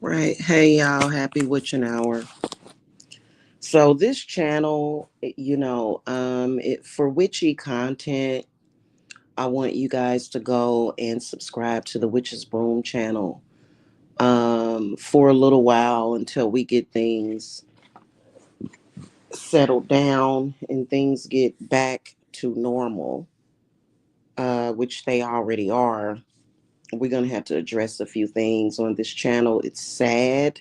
Right. Hey, y'all. Happy witching hour. So this channel, for witchy content, I want you guys to go and subscribe to the Witch's Broom channel for a little while until we get things settled down and things get back to normal, which they already are. We're going to have to address a few things on this channel. It's sad.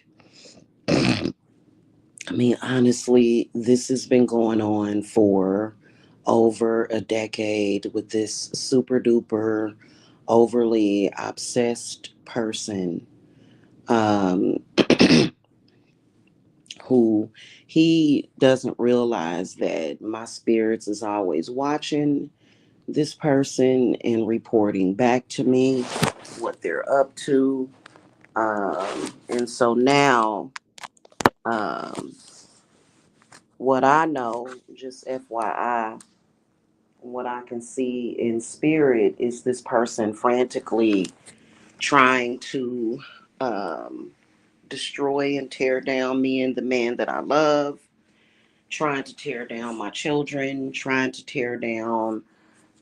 I mean, honestly, this has been going on for over a decade with this super duper overly obsessed person um, who he doesn't realize that my spirits is always watching this person and reporting back to me what they're up to. And so now, um, what I know, just FYI, what I can see in spirit is this person frantically trying to um, destroy and tear down me and the man that I love, trying to tear down my children, trying to tear down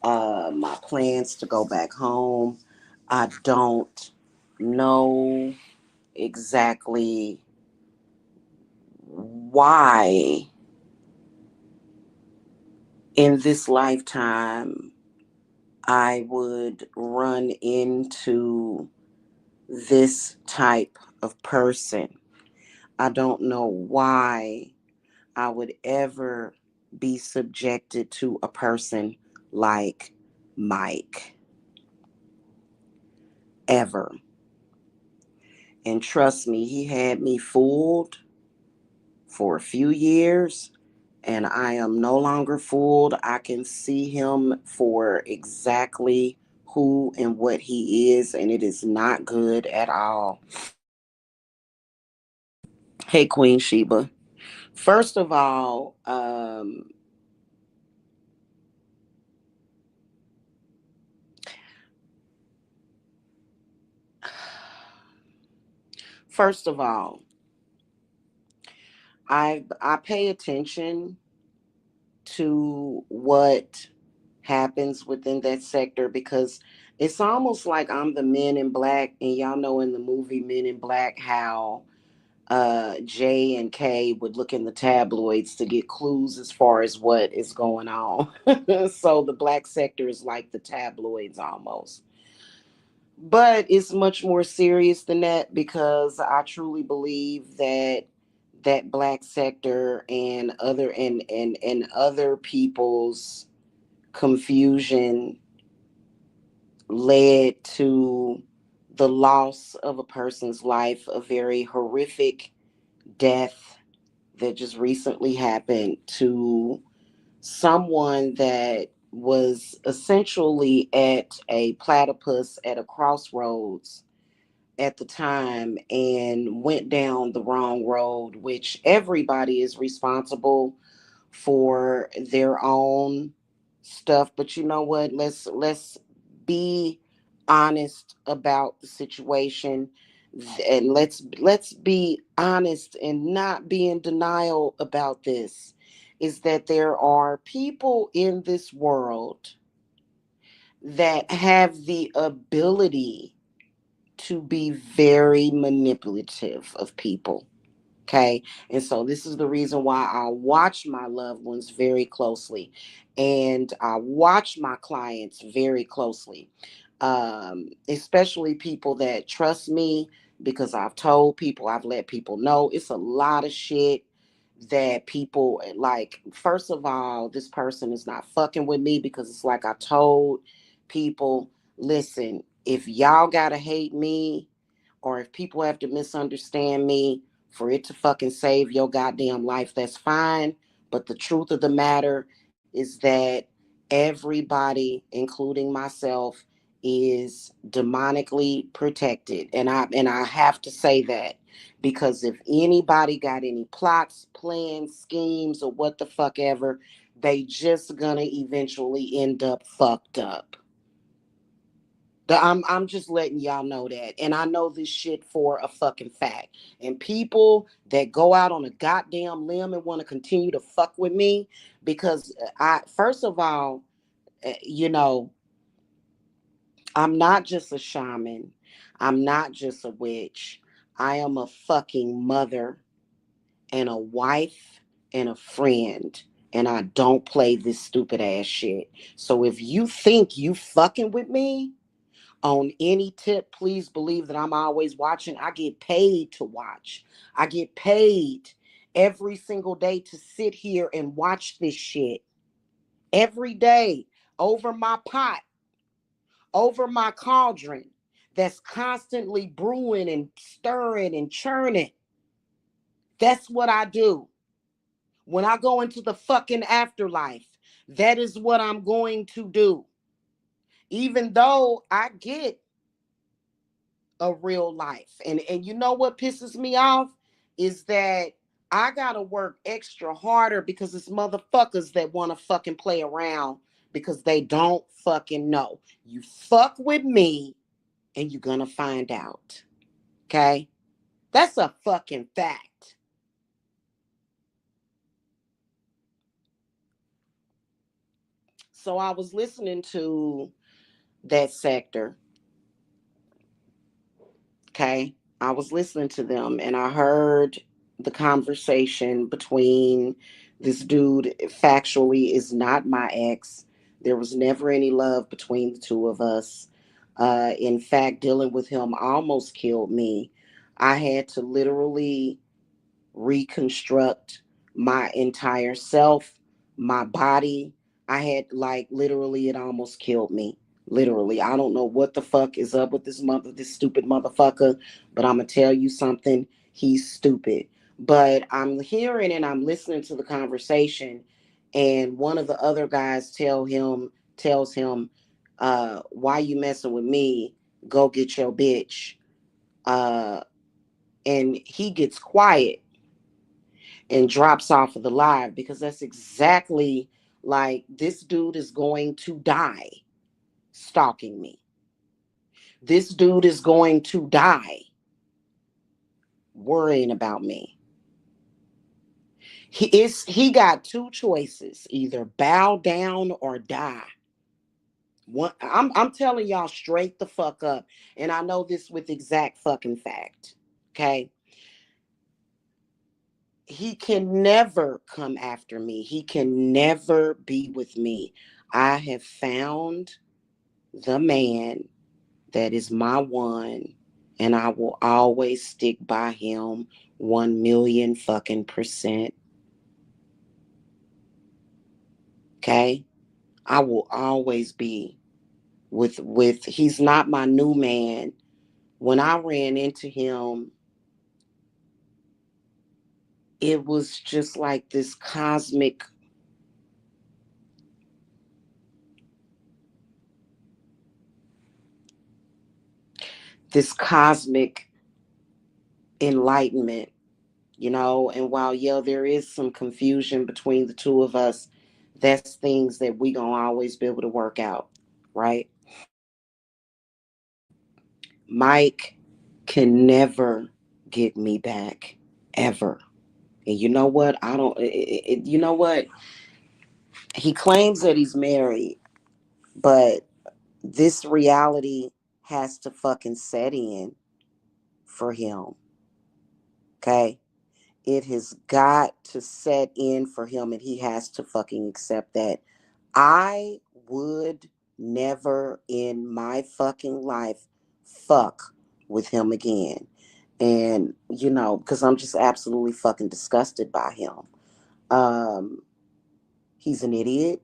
my plans to go back home. I don't know exactly why in this lifetime I would run into this type of person. I don't know why I would ever be subjected to a person like Mike. Ever. And trust me, he had me fooled for a few years, and I am no longer fooled. I can see him for exactly who and what he is, and it is not good at all. Hey, Queen Sheba. First of all, first of all, I pay attention to what happens within that sector because it's almost like I'm the Men in Black, and y'all know in the movie Men in Black how J and K would look in the tabloids to get clues as far as what is going on. So the black sector is like the tabloids almost. But it's much more serious than that because I truly believe that black sector and other people's confusion led to the loss of a person's life, a very horrific death that just recently happened to someone that was essentially at a platypus at a crossroads at the time and went down the wrong road, which everybody is responsible for their own stuff. But you know what? Let's be honest about the situation, and let's be honest and not be in denial about this. Is that there are people in this world that have the ability to be very manipulative of people. Okay. And so this is the reason why I watch my loved ones very closely and I watch my clients very closely, especially people that trust me because I've told people, I've let people know it's a lot of shit that people like. First of all, this person is not fucking with me because it's like I told people, listen, if y'all gotta hate me or if people have to misunderstand me for it to fucking save your goddamn life, that's fine. But the truth of the matter is that everybody, including myself, is demonically protected. And I have to say that because if anybody got any plots, plans, schemes, or what the fuck ever, they just gonna eventually end up fucked up. I'm just letting y'all know that. And I know this shit for a fucking fact. And people that go out on a goddamn limb and want to continue to fuck with me because I first of all, you know, I'm not just a shaman. I'm not just a witch. I am a fucking mother and a wife and a friend. And I don't play this stupid ass shit. So if you think you fucking with me, on any tip, please believe that I'm always watching. I get paid to watch. I get paid every single day to sit here and watch this shit. Every day over my pot, over my cauldron that's constantly brewing and stirring and churning. That's what I do. When I go into the fucking afterlife, that is what I'm going to do. Even though I get a real life. And you know what pisses me off is that I gotta work extra harder because it's motherfuckers that wanna fucking play around because they don't fucking know. You fuck with me and you're gonna find out. Okay? That's a fucking fact. So I was listening to that sector. Okay. I was listening to them and I heard the conversation between this dude, factually, is not my ex. There was never any love between the two of us. In fact, dealing with him almost killed me. I had to literally reconstruct my entire self, my body. I had like literally it almost killed me. Literally. I don't know what the fuck is up with this stupid motherfucker, but I'm gonna tell you something. He's stupid. But I'm hearing and I'm listening to the conversation, and one of the other guys tells him, why you messing with me? Go get your bitch. Uh and he gets quiet and drops off of the live because that's exactly like this dude is going to die stalking me. This dude is going to die worrying about me. He got two choices: either bow down or die. I'm telling y'all straight the fuck up, and I know this with exact fucking fact. Okay, he can never come after me. He can never be with me. I have found the man that is my one, and I will always stick by him 1 million fucking percent. Okay? I will always be with he's not my new man. When I ran into him, it was just like this cosmic enlightenment, and while yeah, there is some confusion between the two of us, that's things that we gonna always be able to work out, right? Mike can never get me back, ever. And you know what? I don't you know what? He claims that he's married, but this reality has to fucking set in for him. Okay? It has got to set in for him, and he has to fucking accept that. I would never in my fucking life fuck with him again. And, because I'm just absolutely fucking disgusted by him. Um, he's an idiot.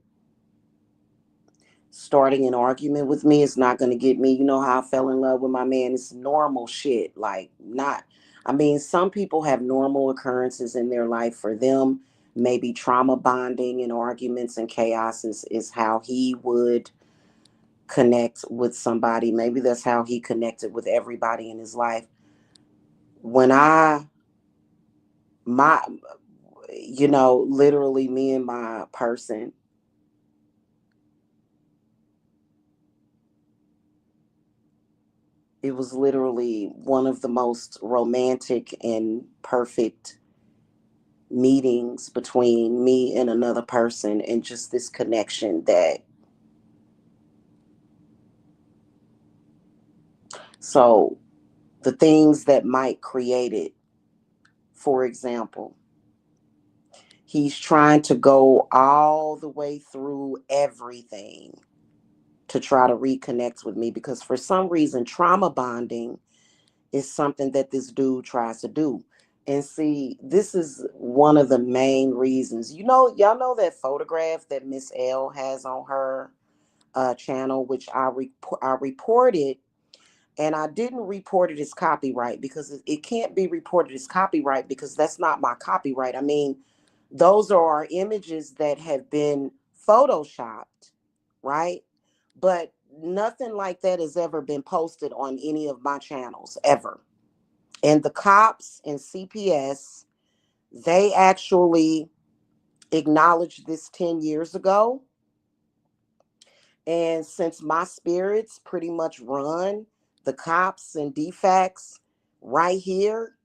Starting an argument with me is not going to get me. You know how I fell in love with my man? It's normal shit. Like, not, I mean, some people have normal occurrences in their life. For them, maybe trauma bonding and arguments and chaos is how he would connect with somebody. Maybe that's how he connected with everybody in his life. When my, literally me and my person, It was literally one of the most romantic and perfect meetings between me and another person, and just this connection that, so the things that Mike created, for example, he's trying to go all the way through everything to try to reconnect with me, because for some reason trauma bonding is something that this dude tries to do. And see, this is one of the main reasons. You know, y'all know that photograph that Miss L has on her channel, which I reported, and I didn't report it as copyright because it can't be reported as copyright because that's not my copyright. I mean, those are our images that have been photoshopped, right? But nothing like that has ever been posted on any of my channels ever. And the cops and CPS, they actually acknowledged this 10 years ago. And since my spirits pretty much run the cops and defects right here,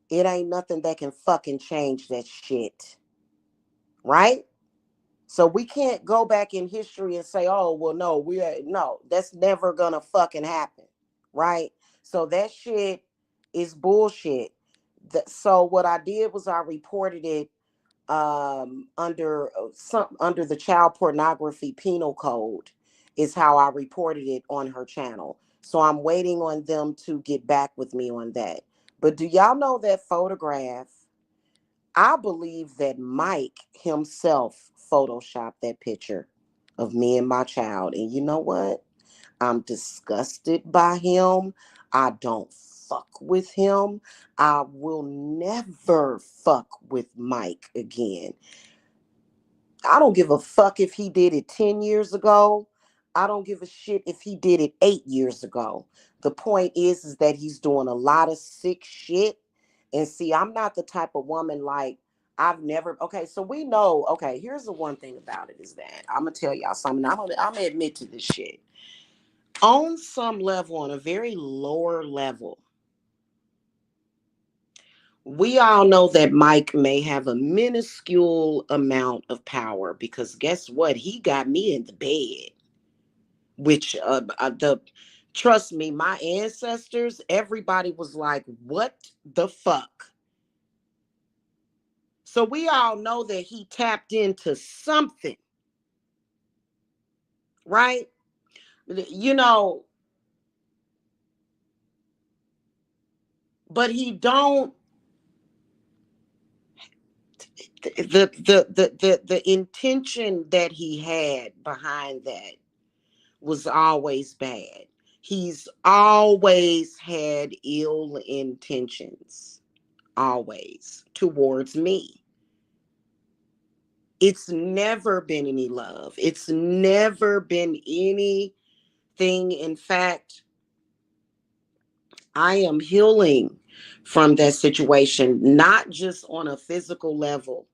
it ain't nothing that can fucking change that shit. Right? So we can't go back in history and say, oh, well, no, no, that's never gonna fucking happen. Right? So that shit is bullshit. So what I did was I reported it under the child pornography penal code is how I reported it on her channel. So I'm waiting on them to get back with me on that. But do y'all know that photograph? I believe that Mike himself photoshopped that picture of me and my child. And you know what? I'm disgusted by him. I don't fuck with him. I will never fuck with Mike again. I don't give a fuck if he did it 10 years ago. I don't give a shit if he did it 8 years ago. The point is that he's doing a lot of sick shit. And see, I'm not the type of woman like, I've never, okay, so we know, okay, here's the one thing about it is that I'm going to tell y'all something. I'm going to admit to this shit. On some level, on a very lower level, we all know that Mike may have a minuscule amount of power because guess what? He got me in the bed, which the trust me, my ancestors, everybody was like, "What the fuck?" So we all know that he tapped into something, right? You know, but he don't the intention that he had behind that was always bad. He's always had ill intentions, always towards me. It's never been any love. It's never been anything. In fact, I am healing from that situation, not just on a physical level,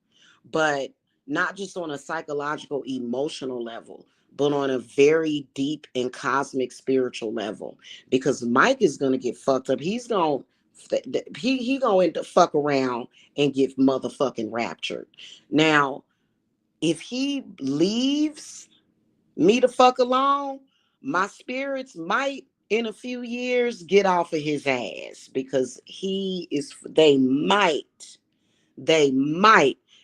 but not just on a psychological, emotional level, but on a very deep and cosmic spiritual level. Because Mike is gonna get fucked up. He gonna end up fuck around and get motherfucking raptured. Now, if he leaves me the fuck alone, my spirits might in a few years get off of his ass because they might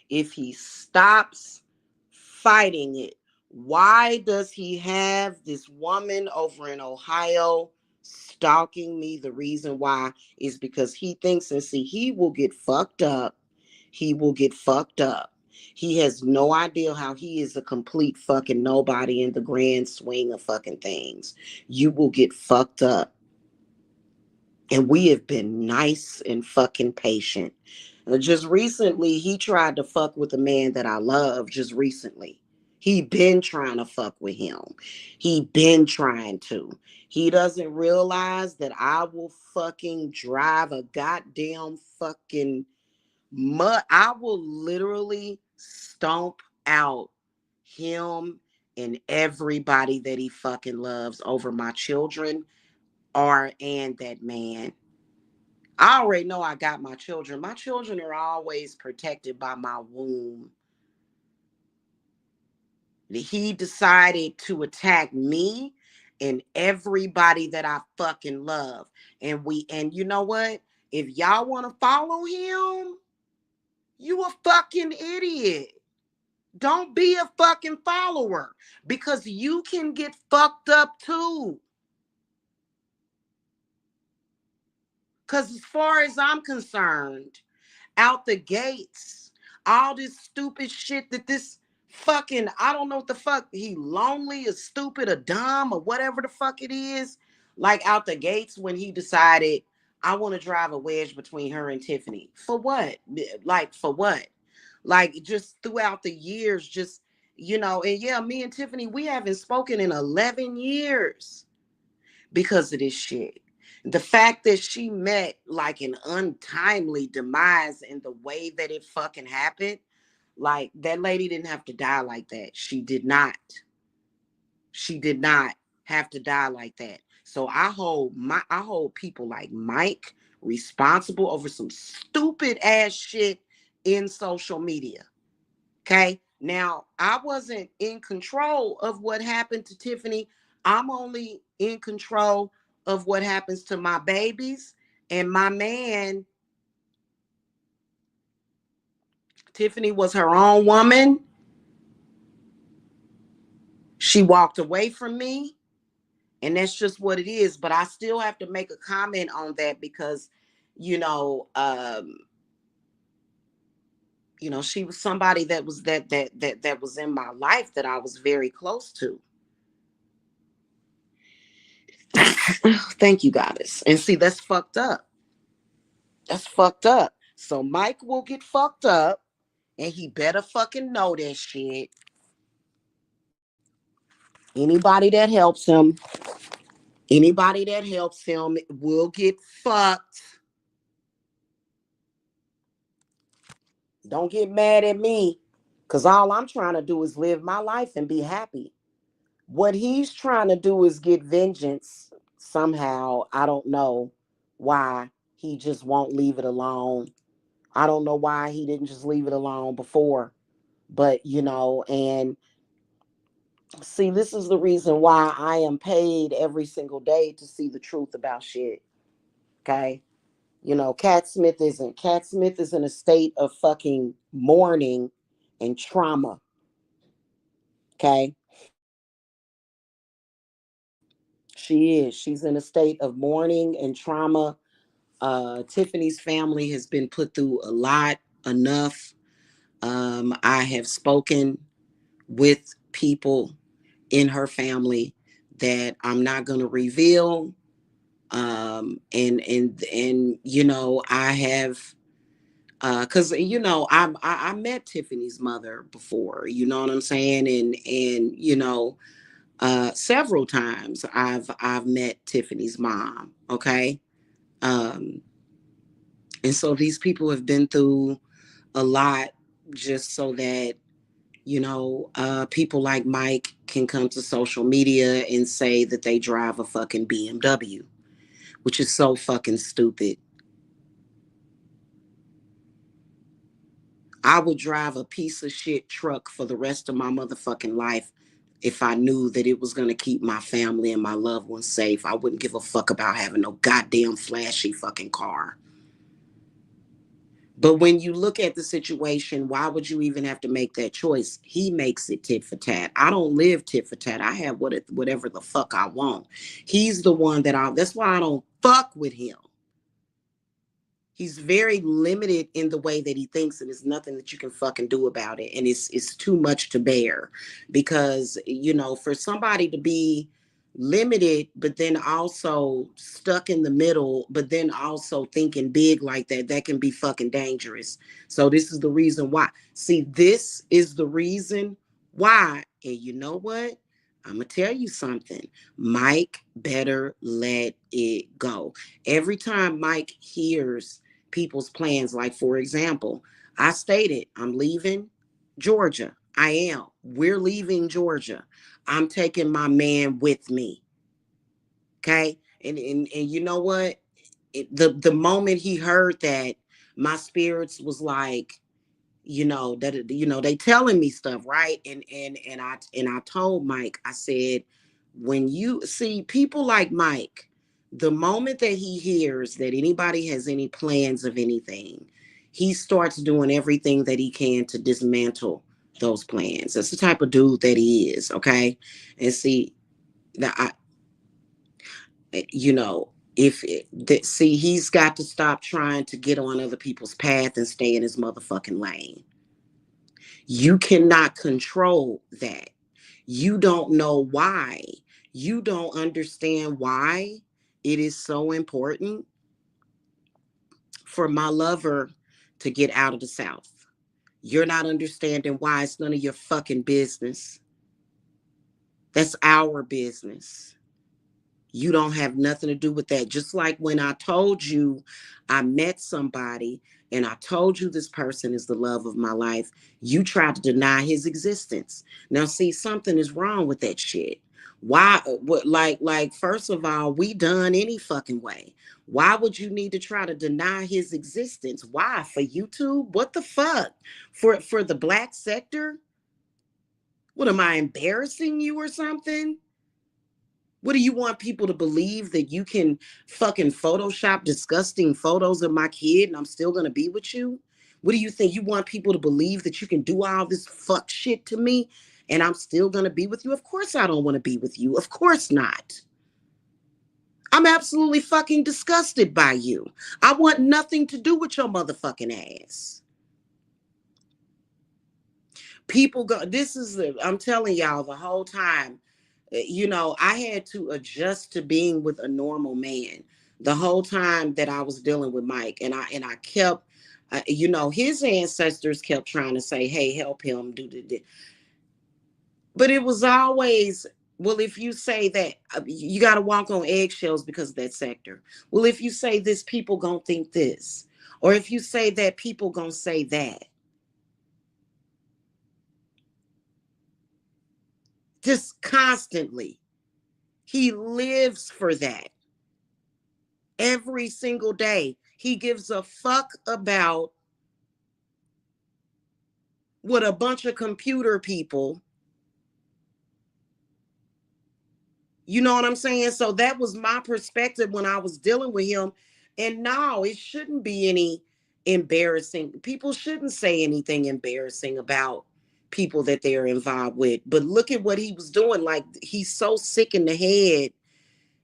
if he stops fighting it. Why does he have this woman over in Ohio stalking me? The reason why is because he thinks, and see, he will get fucked up. He will get fucked up. He has no idea how he is a complete fucking nobody in the grand swing of fucking things. You will get fucked up. And we have been nice and fucking patient. Just recently, he tried to fuck with a man that I love just recently. He been trying to fuck with him. He been trying to. He doesn't realize that I will fucking drive a goddamn fucking mud. I will literally stomp out him and everybody that he fucking loves over my children, or and that man. I already know I got my children. My children are always protected by my womb. He decided to attack me and everybody that I fucking love. And you know what? If y'all want to follow him, you a fucking idiot. Don't be a fucking follower because you can get fucked up too. Because as far as I'm concerned, out the gates, all this stupid shit that this fucking, I don't know what the fuck, he lonely or stupid or dumb or whatever the fuck it is. Like out the gates when he decided, I want to drive a wedge between her and Tiffany. For what? Like, for what? Like, just throughout the years, just, and yeah, me and Tiffany, we haven't spoken in 11 years because of this shit. The fact that she met like an untimely demise in the way that it fucking happened, like that lady didn't have to die like that. She did not. She did not have to die like that. So I hold people like Mike responsible over some stupid ass shit in social media. Okay. Now, I wasn't in control of what happened to Tiffany. I'm only in control of what happens to my babies and my man. Tiffany was her own woman. She walked away from me, and that's just what it is. But I still have to make a comment on that because, you know, um, she was somebody that was that was in my life that I was very close to. Thank you, goddess. And see, that's fucked up. That's fucked up. So Mike will get fucked up, and he better fucking know that shit. Anybody that helps him, anybody that helps him will get fucked. Don't get mad at me, because all I'm trying to do is live my life and be happy. What he's trying to do is get vengeance somehow. I don't know why he just won't leave it alone. I don't know why he didn't just leave it alone before. But, and see, this is the reason why I am paid every single day to see the truth about shit. Okay. Cat Smith is in a state of fucking mourning and trauma. Okay. She is. She's in a state of mourning and trauma. Tiffany's family has been put through a lot, enough. I have spoken with people in her family that I'm not going to reveal. And I have, because I met Tiffany's mother before. You know what I'm saying? And several times I've met Tiffany's mom. Okay. Um, and so these people have been through a lot just so that people like Mike can come to social media and say that they drive a fucking BMW, which is so fucking stupid. I would drive a piece of shit truck for the rest of my motherfucking life if I knew that it was going to keep my family and my loved ones safe. I wouldn't give a fuck about having no goddamn flashy fucking car. But when you look at the situation, why would you even have to make that choice? He makes it tit for tat. I don't live tit for tat. I have whatever the fuck I want. He's the one that's why I don't fuck with him. He's very limited in the way that he thinks, and there's nothing that you can fucking do about it. And it's too much to bear because, for somebody to be limited, but then also stuck in the middle, but then also thinking big like that, that can be fucking dangerous. So this is the reason why. See, this is the reason why. And you know what? I'm going to tell you something. Mike better let it go. Every time Mike hears people's plans. Like, for example, I stated, I'm leaving Georgia. I am. We're leaving Georgia. I'm taking my man with me. Okay. And you know what? The moment he heard that, my spirits was like, that they telling me stuff, right? And I told Mike, I said, when you see people like Mike, the moment that he hears that anybody has any plans of anything, he starts doing everything that he can to dismantle those plans. That's the type of dude that he is. Okay. And see, that I you know if that see, he's got to stop trying to get on other people's path and stay in his motherfucking lane. You cannot control that. You don't know why. You don't understand why it is so important for my lover to get out of the South. You're not understanding why. It's none of your fucking business. That's our business. You don't have nothing to do with that. Just like when I told you I met somebody and I told you this person is the love of my life, you tried to deny his existence. Now, see, something is wrong with that shit. Why? What? Like, first of all, we done any fucking way. Why would you need to try to deny his existence? Why? For YouTube? What the fuck? For the black sector? What, am I embarrassing you or something? What do you want people to believe, that you can fucking Photoshop disgusting photos of my kid and I'm still gonna be with you? What do you think? You want people to believe that you can do all this fuck shit to me and I'm still gonna be with you? Of course I don't want to be with you. Of course not. I'm absolutely fucking disgusted by you. I want nothing to do with your motherfucking ass. People go, this is I'm telling y'all the whole time, I had to adjust to being with a normal man the whole time that I was dealing with Mike. And I kept, his ancestors kept trying to say, hey, help him do the, but it was always, well, if you say that, you got to walk on eggshells because of that sector. Well, if you say this, people gonna think this, or if you say that, people gonna say that. Just constantly. He lives for that every single day. He gives a fuck about what a bunch of computer people, you know what I'm saying? So that was my perspective when I was dealing with him. And no, it shouldn't be any embarrassing. People shouldn't say anything embarrassing about people that they're involved with. But look at what he was doing. Like, he's so sick in the head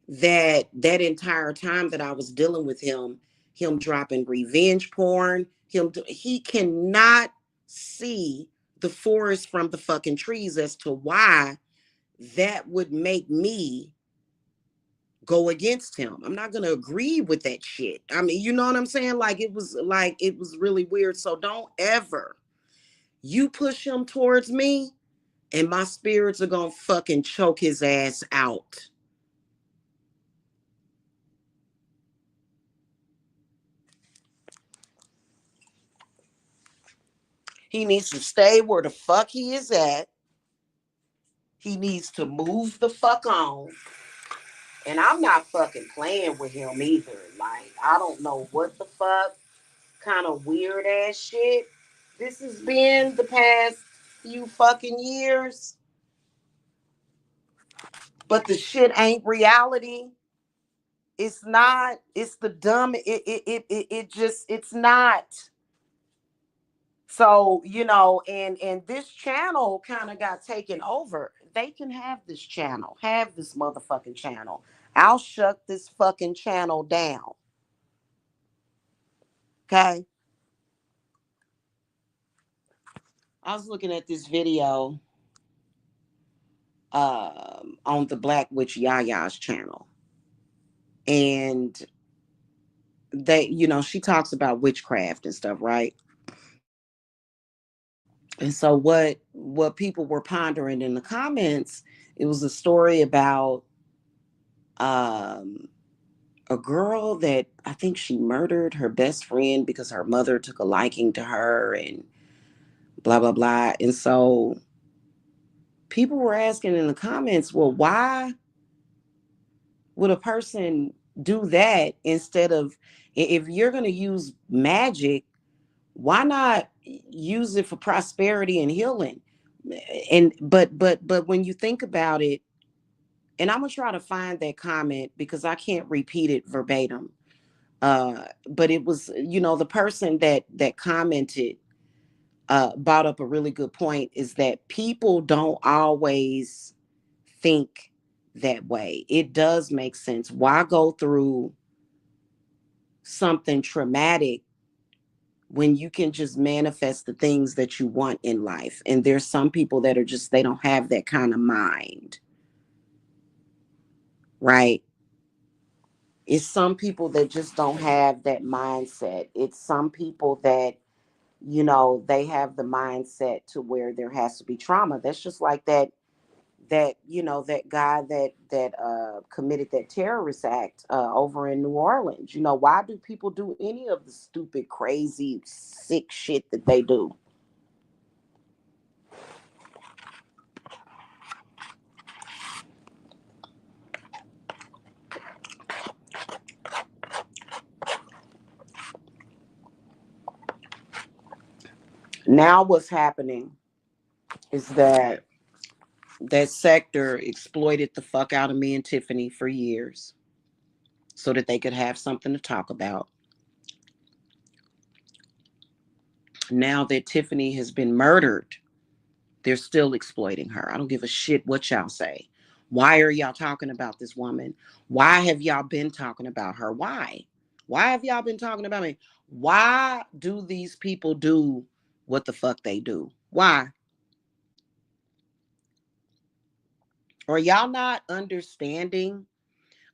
that entire time that I was dealing with him dropping revenge porn, he cannot see the forest from the fucking trees as to why that would make me go against him. I'm not going to agree with that shit. I mean, you know what I'm saying? Like it was really weird. So don't ever you push him towards me and my spirits are going to fucking choke his ass out. He needs to stay where the fuck he is at. He needs to move the fuck on. And I'm not fucking playing with him either. Like, I don't know what the fuck kind of weird ass shit this has been the past few fucking years. But the shit ain't reality. It's not. It's the dumb. It just, it's not. So, and this channel kind of got taken over. They can have this channel, have this motherfucking channel. I'll shut this fucking channel down. Okay. I was looking at this video on the Black Witch Yaya's channel. And she talks about witchcraft and stuff, right? And so what people were pondering in the comments, it was a story about um a girl that I think she murdered her best friend because her mother took a liking to her and blah blah blah. And so people were asking in the comments, well, Would a person do that instead of, if you're going to use magic, why not use it for prosperity and healing? And but when you think about it, and I'm gonna try to find that comment because I can't repeat it verbatim. But it was, the person that commented brought up a really good point, is that people don't always think that way. It does make sense. Why go through something traumatic when you can just manifest the things that you want in life? And there's some people that are just, they don't have that kind of mind, right? It's some people that just don't have that mindset. It's some people that, they have the mindset to where there has to be trauma. That's just like that guy that committed that terrorist act over in New Orleans. Why do people do any of the stupid, crazy, sick shit that they do? Now what's happening is that sector exploited the fuck out of me and Tiffany for years so that they could have something to talk about. Now that Tiffany has been murdered, they're still exploiting her. I don't give a shit what y'all say. Why are y'all talking about this woman? Why have y'all been talking about her? Why? Why have y'all been talking about me? Why do these people do what the fuck they do? Why? Are y'all not understanding?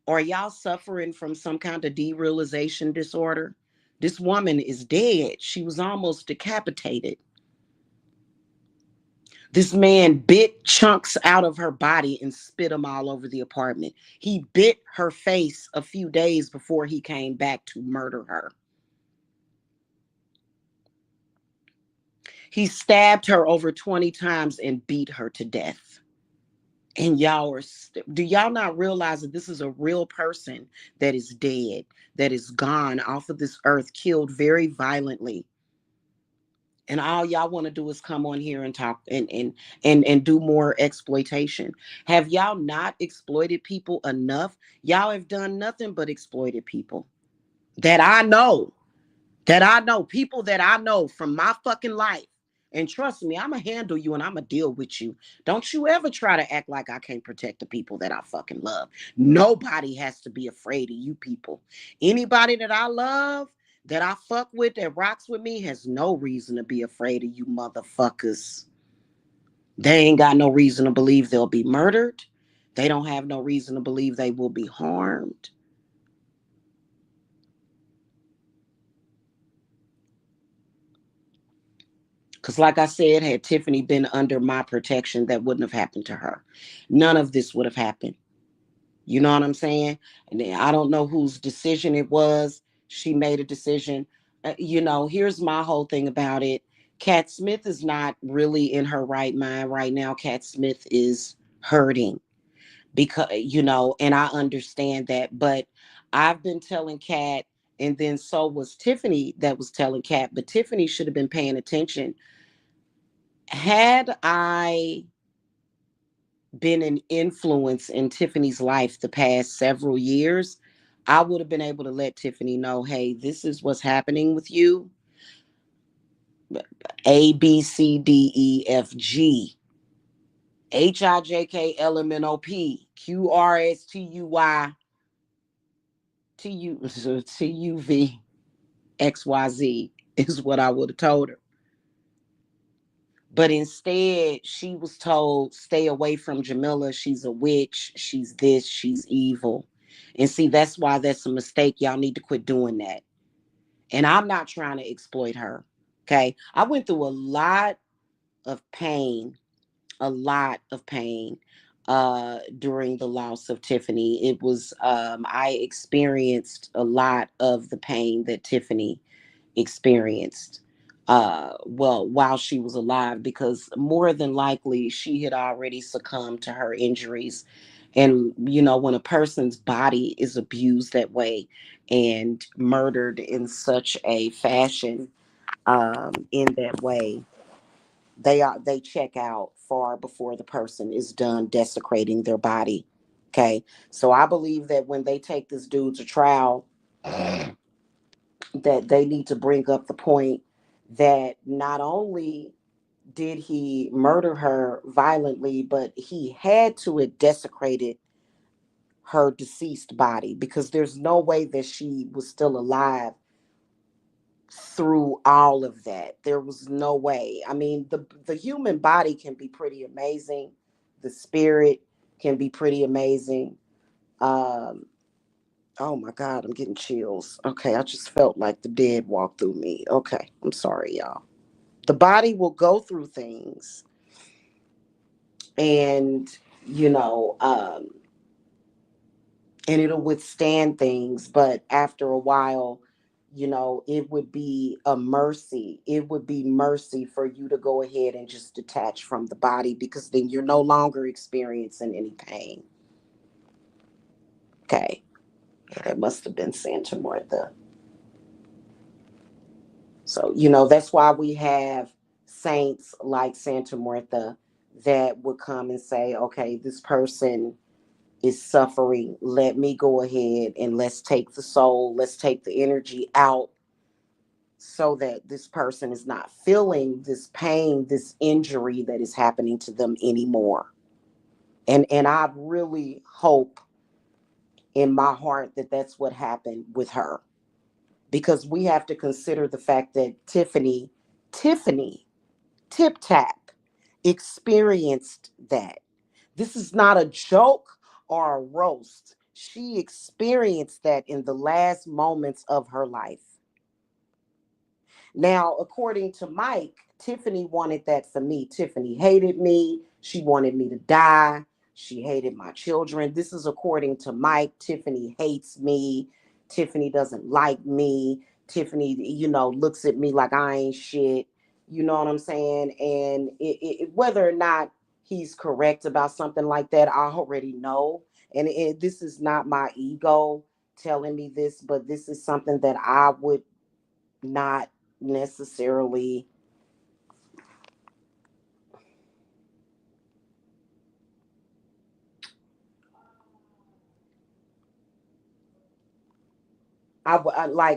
Or y'all suffering from some kind of derealization disorder? This woman is dead. She was almost decapitated. This man bit chunks out of her body and spit them all over the apartment. He bit her face a few days before he came back to murder her. He stabbed her over 20 times and beat her to death. And do y'all not realize that this is a real person that is dead, that is gone off of this earth, killed very violently? And all y'all want to do is come on here and talk and do more exploitation. Have y'all not exploited people enough? Y'all have done nothing but exploited people that I know, people that I know from my fucking life. And trust me, I'm going to handle you and I'm going to deal with you. Don't you ever try to act like I can't protect the people that I fucking love. Nobody has to be afraid of you people. Anybody that I love, that I fuck with, that rocks with me, has no reason to be afraid of you motherfuckers. They ain't got no reason to believe they'll be murdered. They don't have no reason to believe they will be harmed. Because, like I said, had Tiffany been under my protection, that wouldn't have happened to her. None of this would have happened. You know what I'm saying? And then I don't know whose decision it was. She made a decision. Here's my whole thing about it. Cat Smith is not really in her right mind right now. Cat Smith is hurting because, and I understand that. But I've been telling Cat, and then so was Tiffany that was telling Cat, but Tiffany should have been paying attention. Had I been an influence in Tiffany's life the past several years, I would have been able to let Tiffany know, hey, this is what's happening with you. A, B, C, D, E, F, G, H, I, J, K, L, M, N, O, P, Q, R, S, T, U, Y, T, U, T, U, V, X, Y, Z is what I would have told her. But instead, she was told, stay away from Jamila. She's a witch. She's this. She's evil. And see, that's why that's a mistake. Y'all need to quit doing that. And I'm not trying to exploit her. Okay. I went through of pain, a lot of pain during the loss of Tiffany. I experienced a lot of the pain that Tiffany experienced while she was alive, because more than likely she had already succumbed to her injuries And, when a person's body is abused that way and murdered in such a fashion, in that way, they check out far before the person is done desecrating their body. Okay. So I believe that when they take this dude to trial, that they need to bring up the point that not only did he murder her violently, but he had to have desecrated her deceased body, because there's no way that she was still alive through all of that. There was no way. I mean, the human body can be pretty amazing. The spirit can be pretty amazing. Um, oh my God, I'm getting chills. Okay, I just felt like the dead walked through me. Okay, I'm sorry, y'all. The body will go through things, and you know, um, and it'll withstand things, but after a while, it would be a mercy. It would be mercy for you to go ahead and just detach from the body, because then you're no longer experiencing any pain. Okay. Yeah, that must have been Santa Martha. So, that's why we have saints like Santa Martha that would come and say, okay, this person is suffering. Let me go ahead and let's take the soul, let's take the energy out, so that this person is not feeling this pain, this injury that is happening to them anymore. And I really hope in my heart that that's what happened with her, because we have to consider the fact that Tiffany Tip Tap experienced that. This is not a joke or a roast. She experienced that in the last moments of her life. Now, according to Mike, Tiffany wanted that for me. Tiffany hated me. She wanted me to die. She hated my children. This is according to Mike. Tiffany hates me. Tiffany doesn't like me. Tiffany, looks at me like I ain't shit. You know what I'm saying? And whether or not he's correct about something like that, I already know. And this is not my ego telling me this, but this is something that I would not necessarily.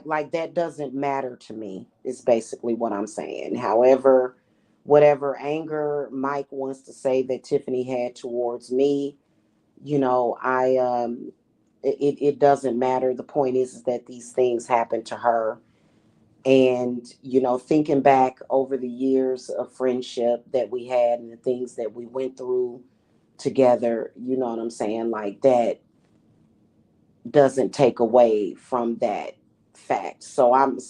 Like that doesn't matter to me, is basically what I'm saying. However, whatever anger Mike wants to say that Tiffany had towards me, I it doesn't matter. The point is that these things happened to her. And thinking back over the years of friendship that we had and the things that we went through together, you know what I'm saying, like that doesn't take away from that fact. And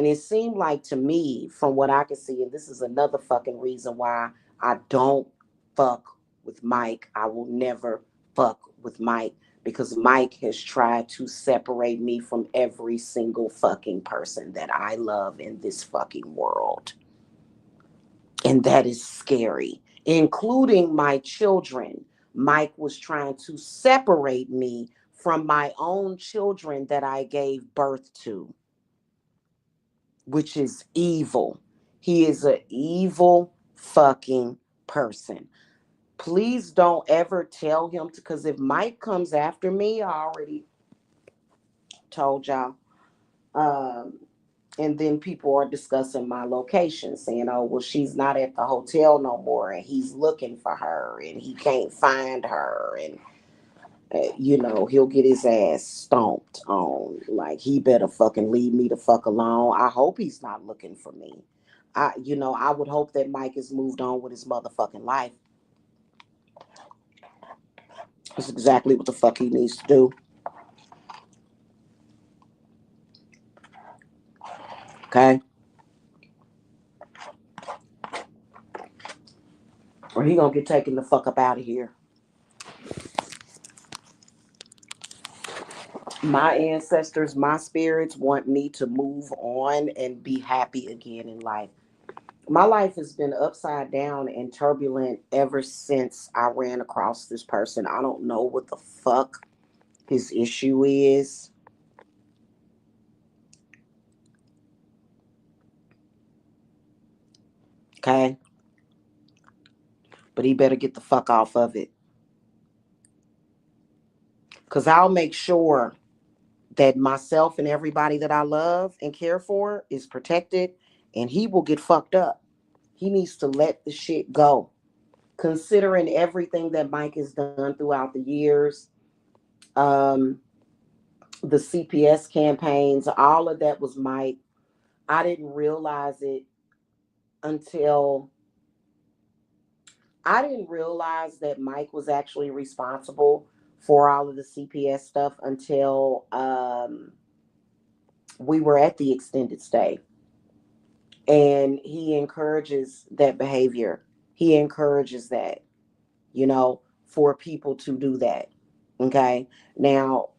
it seemed like to me, from what I can see, and this is another fucking reason why I don't fuck with Mike. I will never fuck with Mike, because Mike has tried to separate me from every single fucking person that I love in this fucking world. And that is scary, including my children. Mike was trying to separate me from my own children that I gave birth to, which is evil. He is an evil fucking person. Please don't ever tell him to, because if Mike comes after me, I already told y'all. Um, and then people are discussing my location, saying, oh, well, she's not at the hotel no more, and he's looking for her and he can't find her. And he'll get his ass stomped on. Like, he better fucking leave me the fuck alone. I hope he's not looking for me. I would hope that Mike has moved on with his motherfucking life. That's exactly what the fuck he needs to do. Okay? Or he gonna get taken the fuck up out of here. My ancestors, my spirits want me to move on and be happy again in life. My life has been upside down and turbulent ever since I ran across this person. I don't know what the fuck his issue is. Okay? But he better get the fuck off of it. Because I'll make sure that myself and everybody that I love and care for is protected, and he will get fucked up. He needs to let the shit go. Considering everything that Mike has done throughout the years, um, the CPS campaigns, all of that was Mike. I didn't realize it until I didn't realize that Mike was actually responsible for all of the CPS stuff until we were at the extended stay. And he encourages that behavior. He encourages that, for people to do that. Okay. Now,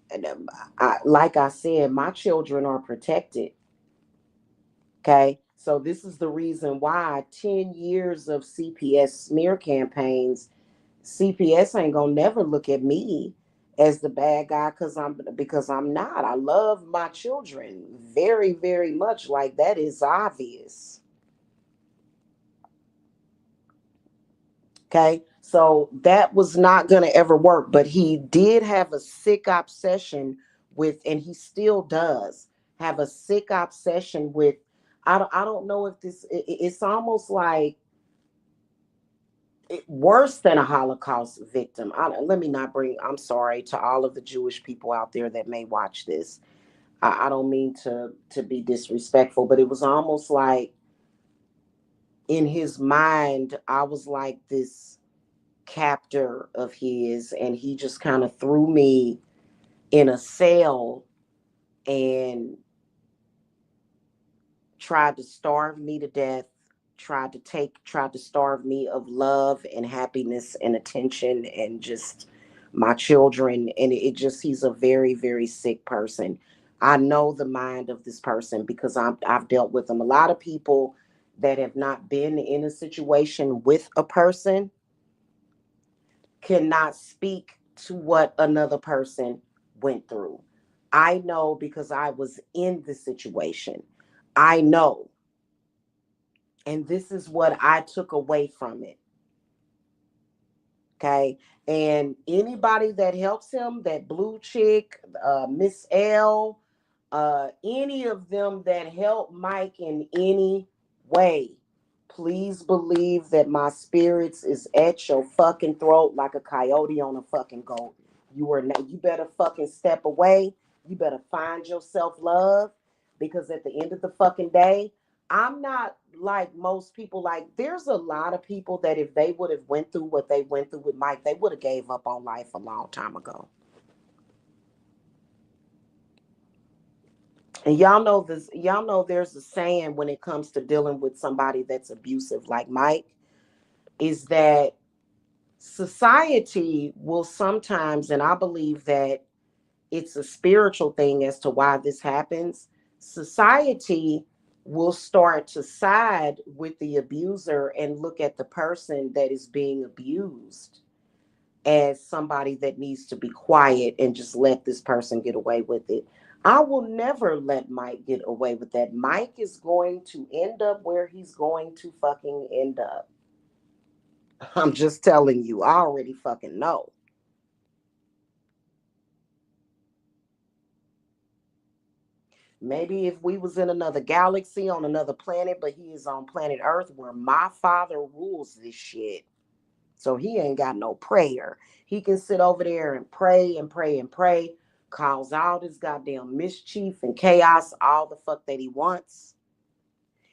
like I said, my children are protected. Okay. So this is the reason why 10 years of CPS smear campaigns, CPS ain't gonna never look at me as the bad guy because I'm not. I love my children very, very much. Like that is obvious. Okay. So that was not going to ever work. But he did have a sick obsession with, and he still does have a sick obsession with. I don't know if it's almost like worse than a Holocaust victim. Let me not bring, I'm sorry to all of the Jewish people out there that may watch this. I don't mean to be disrespectful, but it was almost like in his mind, I was like this captor of his, and he just kind of threw me in a cell and tried to starve me to death, tried to starve me of love and happiness and attention and just my children. And it just, he's a very, very sick person. I know the mind of this person because I've dealt with them. A lot of people that have not been in a situation with a person cannot speak to what another person went through. I know because I was in the situation. I know. And this is what I took away from it. Okay. And anybody that helps him, that blue chick, Miss L, any of them that help Mike in any way, please believe that my spirits is at your fucking throat like a coyote on a fucking goat. You better fucking step away. You better find yourself love because at the end of the fucking day, I'm not like most people. Like there's a lot of people that if they would have went through what they went through with Mike, they would have gave up on life a long time ago. And y'all know there's a saying when it comes to dealing with somebody that's abusive like Mike, is that society will sometimes, and I believe that it's a spiritual thing as to why this happens. Society will start to side with the abuser and look at the person that is being abused as somebody that needs to be quiet and just let this person get away with it. I will never let Mike get away with that. Mike is going to end up where he's going to fucking end up. I'm just telling you, I already fucking know. Maybe if we was in another galaxy on another planet, but he is on planet Earth where my father rules this shit. So he ain't got no prayer. He can sit over there and pray and pray and pray, cause all this goddamn mischief and chaos, all the fuck that he wants.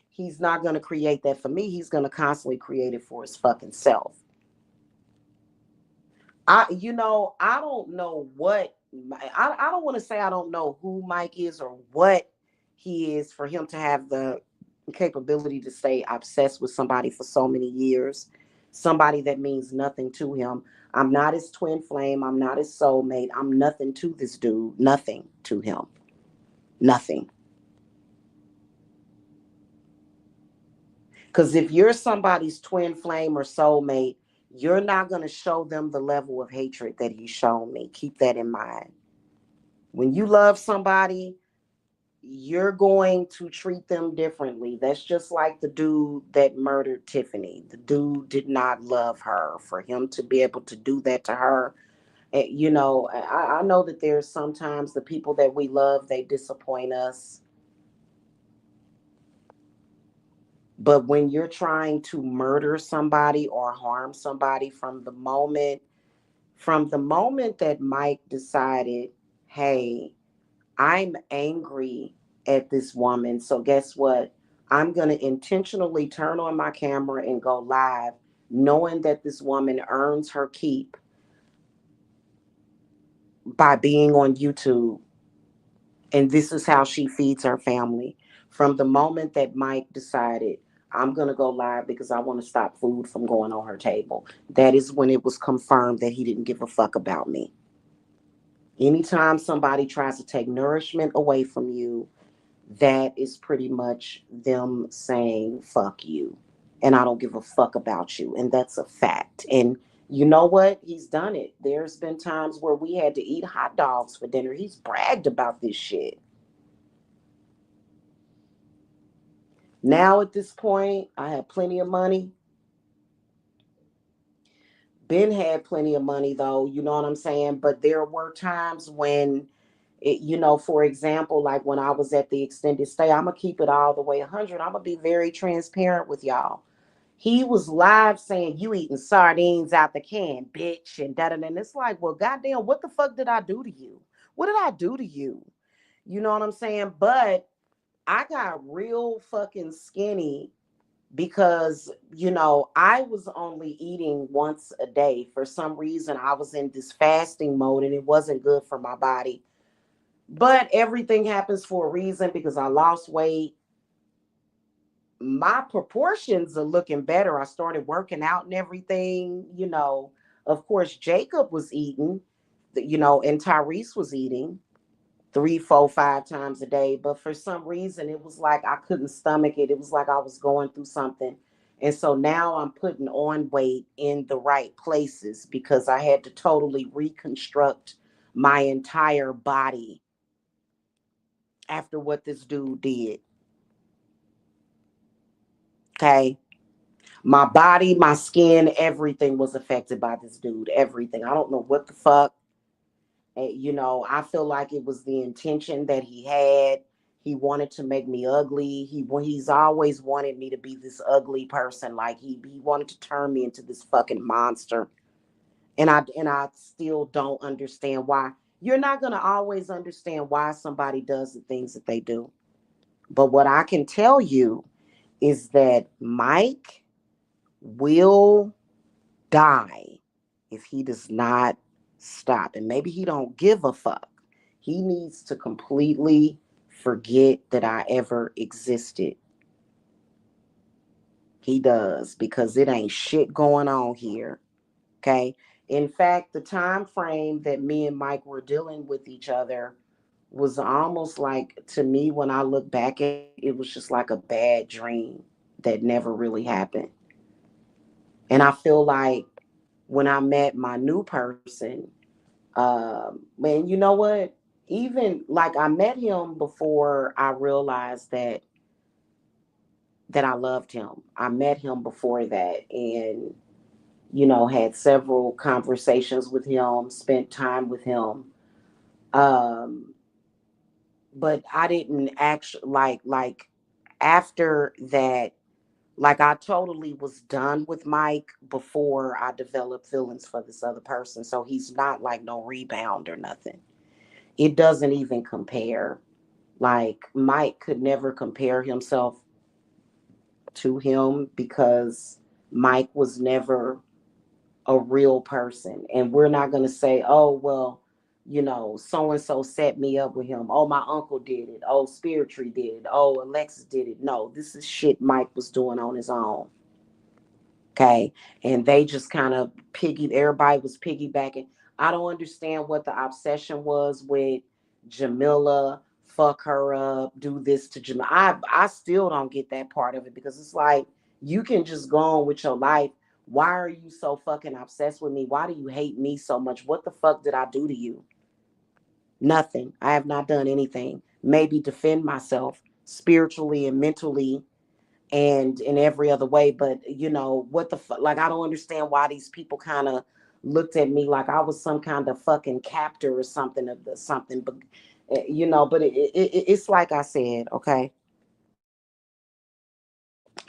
He's not gonna create that for me. He's gonna constantly create it for his fucking self. I don't know what I don't want to say I don't know who Mike is or what he is for him to have the capability to stay obsessed with somebody for so many years, somebody that means nothing to him. I'm not his twin flame. I'm not his soulmate. I'm nothing to this dude. Nothing to him. Nothing. Because if you're somebody's twin flame or soulmate, you're not going to show them the level of hatred that he's shown me. Keep that in mind. When you love somebody, you're going to treat them differently. That's just like the dude that murdered Tiffany. The dude did not love her. For him to be able to do that to her, I know that there's sometimes the people that we love, they disappoint us. But when you're trying to murder somebody or harm somebody from the moment that Mike decided, hey, I'm angry at this woman. So guess what? I'm going to intentionally turn on my camera and go live, knowing that this woman earns her keep by being on YouTube. And this is how she feeds her family. From the moment that Mike decided, I'm going to go live because I want to stop food from going on her table, that is when it was confirmed that he didn't give a fuck about me. Anytime somebody tries to take nourishment away from you, that is pretty much them saying, fuck you. And I don't give a fuck about you. And that's a fact. And you know what? He's done it. There's been times where we had to eat hot dogs for dinner. He's bragged about this shit. Now at this point, I have plenty of money. Ben had plenty of money though, you know what I'm saying? But there were times when for example, like when I was at the extended stay, I'm gonna keep it all the way 100. I'm gonna be very transparent with y'all. He was live saying, "You eating sardines out the can, bitch," and da da. And it's like, well, goddamn, what the fuck did I do to you? What did I do to you? You know what I'm saying? But I got real fucking skinny because I was only eating once a day. For some reason I was in this fasting mode and it wasn't good for my body, but everything happens for a reason. Because I lost weight, my proportions are looking better. I started working out and everything. Of course Jacob was eating, and Tyrese was eating three, four, 5 times a day. But for some reason, it was like I couldn't stomach it. It was like I was going through something. And so now I'm putting on weight in the right places because I had to totally reconstruct my entire body after what this dude did. Okay. My body, my skin, everything was affected by this dude. Everything. I don't know what the fuck. I feel like it was the intention that he had. He wanted to make me ugly. He's always wanted me to be this ugly person. Like he wanted to turn me into this fucking monster. And I still don't understand why. You're not gonna always understand why somebody does the things that they do. But what I can tell you is that Mike will die if he does not stop. And maybe he don't give a fuck. He needs to completely forget that I ever existed. He does, because it ain't shit going on here. Okay. In fact, the time frame that me and Mike were dealing with each other was almost like, to me, when I look back at it, it was just like a bad dream that never really happened. And I feel like when I met my new person, man, you know what? Even like I met him before I realized that I loved him. I met him before that, and had several conversations with him, spent time with him. Um, but I didn't actually like after that. Like I totally was done with Mike before I developed feelings for this other person. So he's not like no rebound or nothing. It doesn't even compare. Like Mike could never compare himself to him because Mike was never a real person. And we're not going to say, oh, well, so and so set me up with him. Oh, my uncle did it. Oh, Spiritually did it. Oh, Alexis did it. No, this is shit Mike was doing on his own. Okay. And they just kind of everybody was piggybacking. I don't understand what the obsession was with Jamila, fuck her up, do this to Jamila. I still don't get that part of it, because it's like, You can just go on with your life. Why are you so fucking obsessed with me? Why do you hate me so much? What the fuck did I do to you? Nothing. I have not done anything. Maybe defend myself spiritually and mentally and in every other way. But what the fuck? Like, I don't understand why these people kind of looked at me like I was some kind of fucking captor or something of the something. But but it's like I said, okay.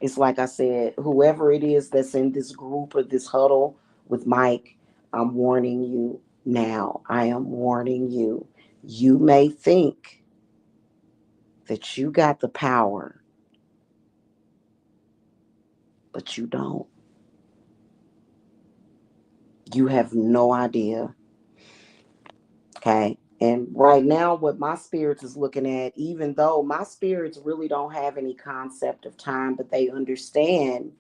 It's like I said, whoever it is that's in this group or this huddle with Mike, I'm warning you now. I am warning you. You may think that you got the power, but you don't. You have no idea. Okay. And right now, what my spirits is looking at, even though my spirits really don't have any concept of time, but they understand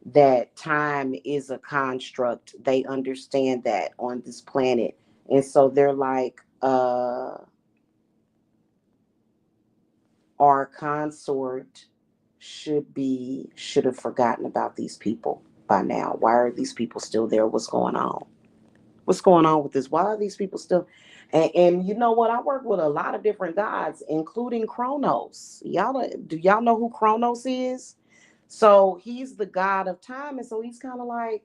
that time is a construct. They understand that on this planet. And so they're like, our consort should have forgotten about these people by now. Why are these people still there? What's going on? What's going on with this? Why are these people still? And you know what? I work with a lot of different gods, including Kronos. Do y'all know who Kronos is? So he's the god of time, and so he's kind of like,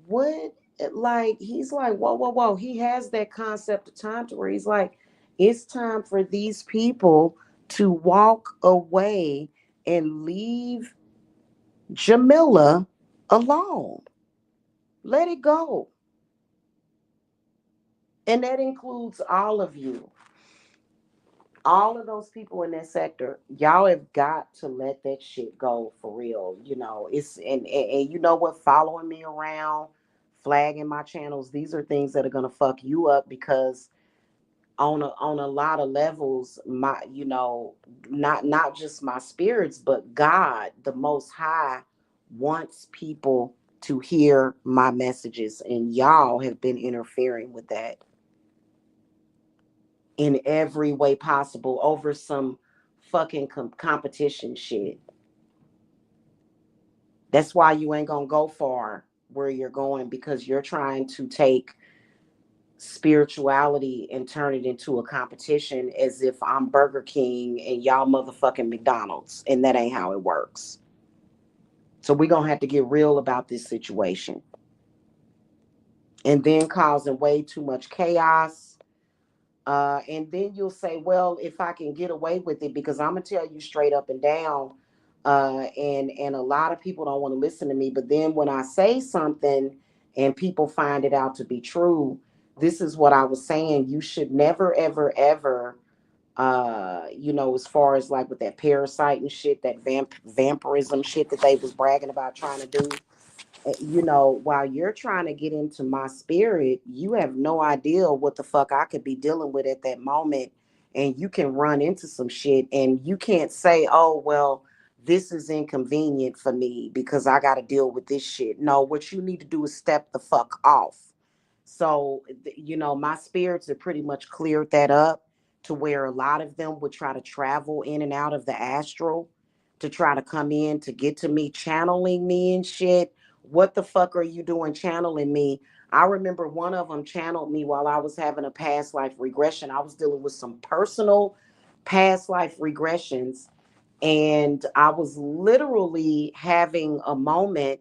what? Like he's like, whoa, whoa, whoa. He has that concept of time to where he's like, it's time for these people to walk away and leave Jamila alone. Let it go. And that includes all of you. All of those people in that sector, y'all have got to let that shit go for real. It's and you know what, following me around, flagging my channels, these are things that are gonna fuck you up because on a lot of levels, my not just my spirits, but God, the most high, wants people to hear my messages, and y'all have been interfering with that in every way possible over some fucking competition shit. That's why you ain't gonna go far where you're going, because you're trying to take spirituality and turn it into a competition as if I'm Burger King and y'all motherfucking McDonald's, and that ain't how it works. So we're gonna have to get real about this situation. And then causing way too much chaos. And then you'll say, well, if I can get away with it, because I'm gonna tell you straight up and down, and a lot of people don't want to listen to me. But then when I say something and people find it out to be true, this is what I was saying. You should never, ever, ever, as far as like with that parasite and shit, that vampirism shit that they was bragging about trying to do. While you're trying to get into my spirit, you have no idea what the fuck I could be dealing with at that moment. And you can run into some shit and you can't say, oh, well, this is inconvenient for me because I got to deal with this shit. No, what you need to do is step the fuck off. So, my spirits have pretty much cleared that up to where a lot of them would try to travel in and out of the astral to try to come in to get to me, channeling me and shit. What the fuck are you doing channeling me? I remember one of them channeled me while I was having a past life regression. I was dealing with some personal past life regressions, and I was literally having a moment,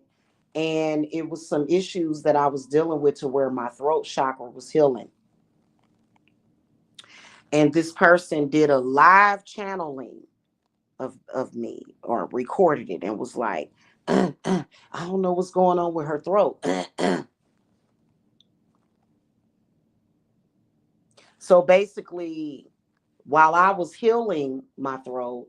and it was some issues that I was dealing with to where my throat chakra was healing. And this person did a live channeling of me, or recorded it, and was like, I don't know what's going on with her throat. So basically, while I was healing my throat,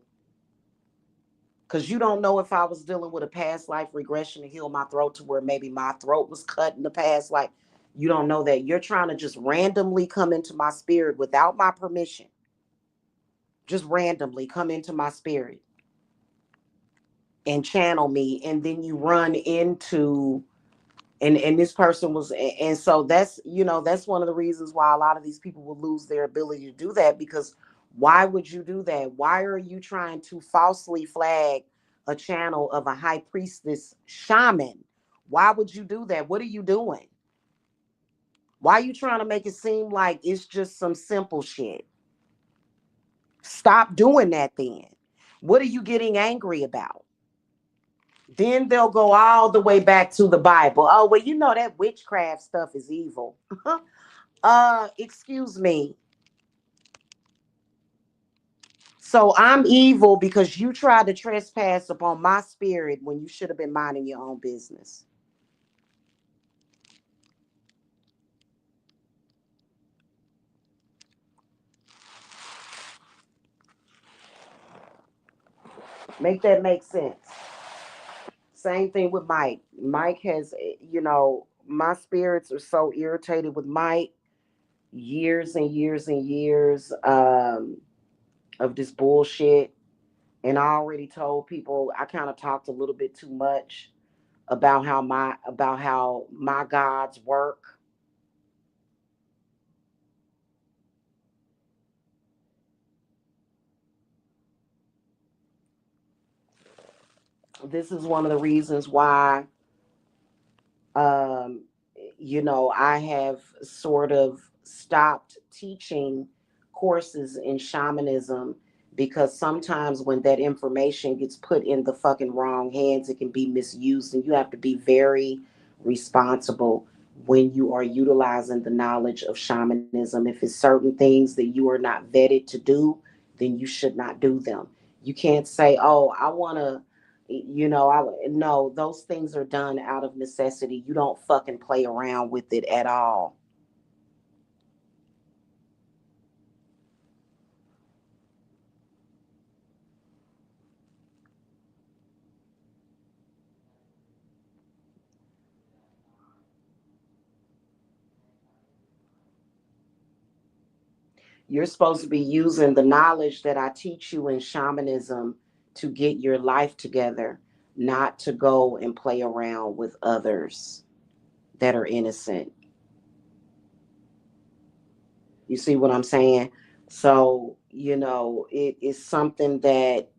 because you don't know if I was dealing with a past life regression to heal my throat to where maybe my throat was cut in the past life. You don't know that. You're trying to just randomly come into my spirit without my permission. Just randomly come into my spirit and channel me. And then you run into, and this person was, and so that's one of the reasons why a lot of these people will lose their ability to do that, because why would you do that? Why are you trying to falsely flag a channel of a high priestess shaman. Why would you do that? What are you doing? Why are you trying to make it seem like it's just some simple shit? Stop doing that then. What are you getting angry about? Then they'll go all the way back to the Bible. Oh, well, you know that witchcraft stuff is evil. Excuse me. So I'm evil because you tried to trespass upon my spirit when you should have been minding your own business. Make that make sense. Same thing with Mike. Mike has, my spirits are so irritated with Mike. Years and years and years of this bullshit. And I already told people I kind of talked a little bit too much about how my gods work. This is one of the reasons why um, I have sort of stopped teaching courses in shamanism because sometimes when that information gets put in the fucking wrong hands, it can be misused, and you have to be very responsible when you are utilizing the knowledge of shamanism. If it's certain things that you are not vetted to do, then you should not do them. You can't say, "Oh, I want to." I no, those things are done out of necessity. You don't fucking play around with it at all. You're supposed to be using the knowledge that I teach you in shamanism to get your life together, not to go and play around with others that are innocent. You see what I'm saying? So, it is something that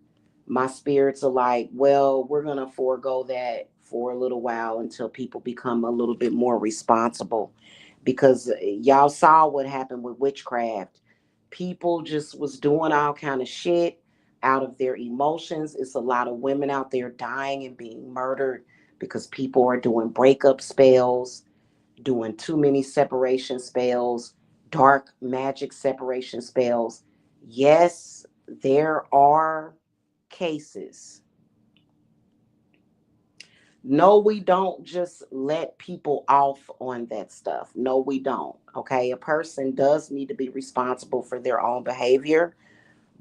my spirits are like, well, we're going to forego that for a little while until people become a little bit more responsible. Because y'all saw what happened with witchcraft. People just was doing all kind of shit out of their emotions. It's a lot of women out there dying and being murdered because people are doing breakup spells, doing too many separation spells, dark magic separation spells. Yes, there are cases. No, we don't just let people off on that stuff. No, we don't. Okay. A person does need to be responsible for their own behavior,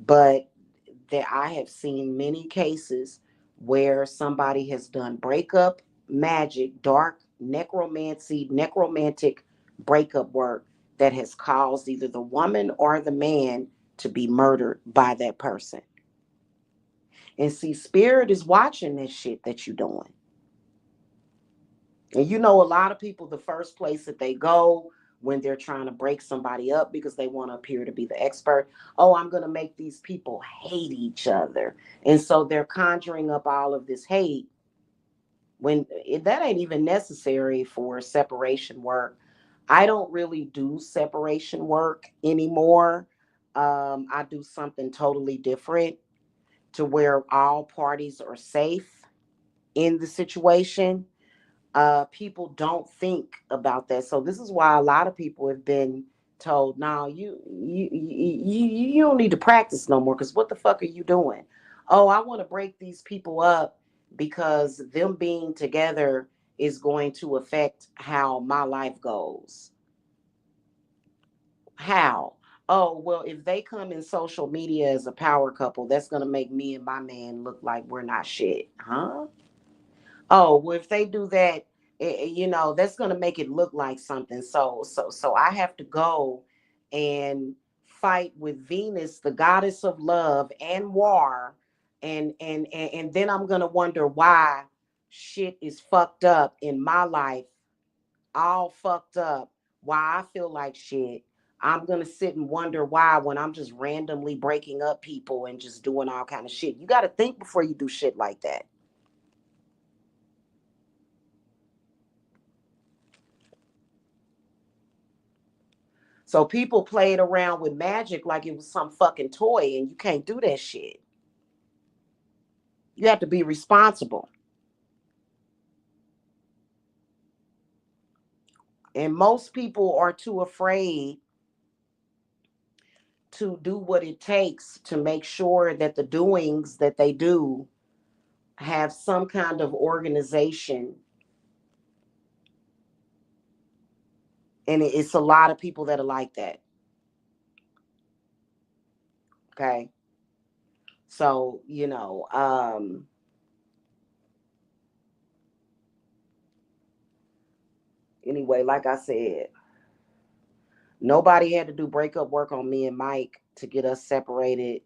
but that I have seen many cases where somebody has done breakup magic, dark necromancy, necromantic breakup work that has caused either the woman or the man to be murdered by that person. And see, spirit is watching this shit that you're doing. And a lot of people, the first place that they go when they're trying to break somebody up because they want to appear to be the expert, oh, I'm going to make these people hate each other. And so they're conjuring up all of this hate when that ain't even necessary for separation work. I don't really do separation work anymore. I do something totally different to where all parties are safe in the situation. People don't think about that. So this is why a lot of people have been told, "No, you don't need to practice no more. Because what the fuck are you doing? Oh, I want to break these people up because them being together is going to affect how my life goes. How? Oh, well, if they come in social media as a power couple, that's going to make me and my man look like we're not shit, huh? Oh, well, if they do that, that's going to make it look like something. So I have to go and fight with Venus, the goddess of love and war, and then I'm going to wonder why shit is fucked up in my life, all fucked up. Why I feel like shit. I'm gonna sit and wonder why when I'm just randomly breaking up people and just doing all kind of shit. You got to think before you do shit like that. So people played around with magic like it was some fucking toy, and you can't do that shit. You have to be responsible. And most people are too afraid to do what it takes to make sure that the doings that they do have some kind of organization. And it's a lot of people that are like that. Okay. So, anyway, like I said, nobody had to do breakup work on me and Mike to get us separated.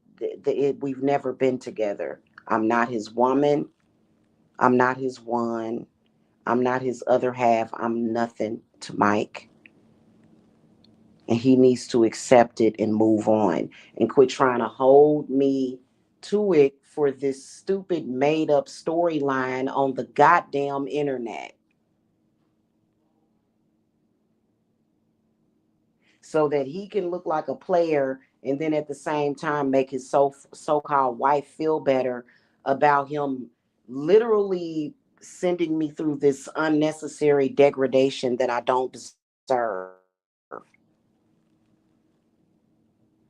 We've never been together. I'm not his woman. I'm not his one. I'm not his other half. I'm nothing to Mike. And he needs to accept it and move on and quit trying to hold me to it for this stupid made up storyline on the goddamn internet, so that he can look like a player and then at the same time make his so-called wife feel better about him literally sending me through this unnecessary degradation that I don't deserve.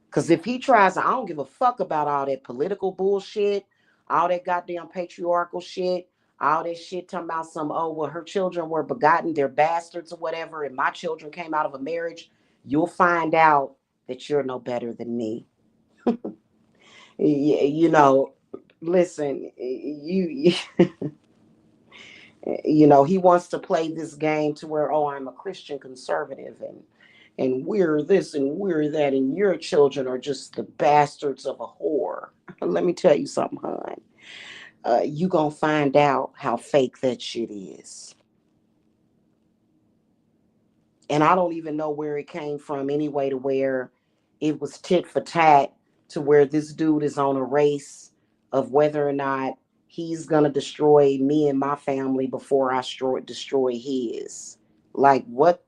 Because if he tries, I don't give a fuck about all that political bullshit, all that goddamn patriarchal shit, all that shit talking about some, oh, well, her children were begotten, they're bastards or whatever, and my children came out of a marriage. You'll find out that you're no better than me. You know, listen, he wants to play this game to where, oh, I'm a Christian conservative and we're this and we're that, and your children are just the bastards of a whore. Let me tell you something, hon. You gonna find out how fake that shit is. And I don't even know where it came from anyway, to where it was tit for tat, to where this dude is on a race of whether or not he's gonna destroy me and my family before I destroy his. Like what?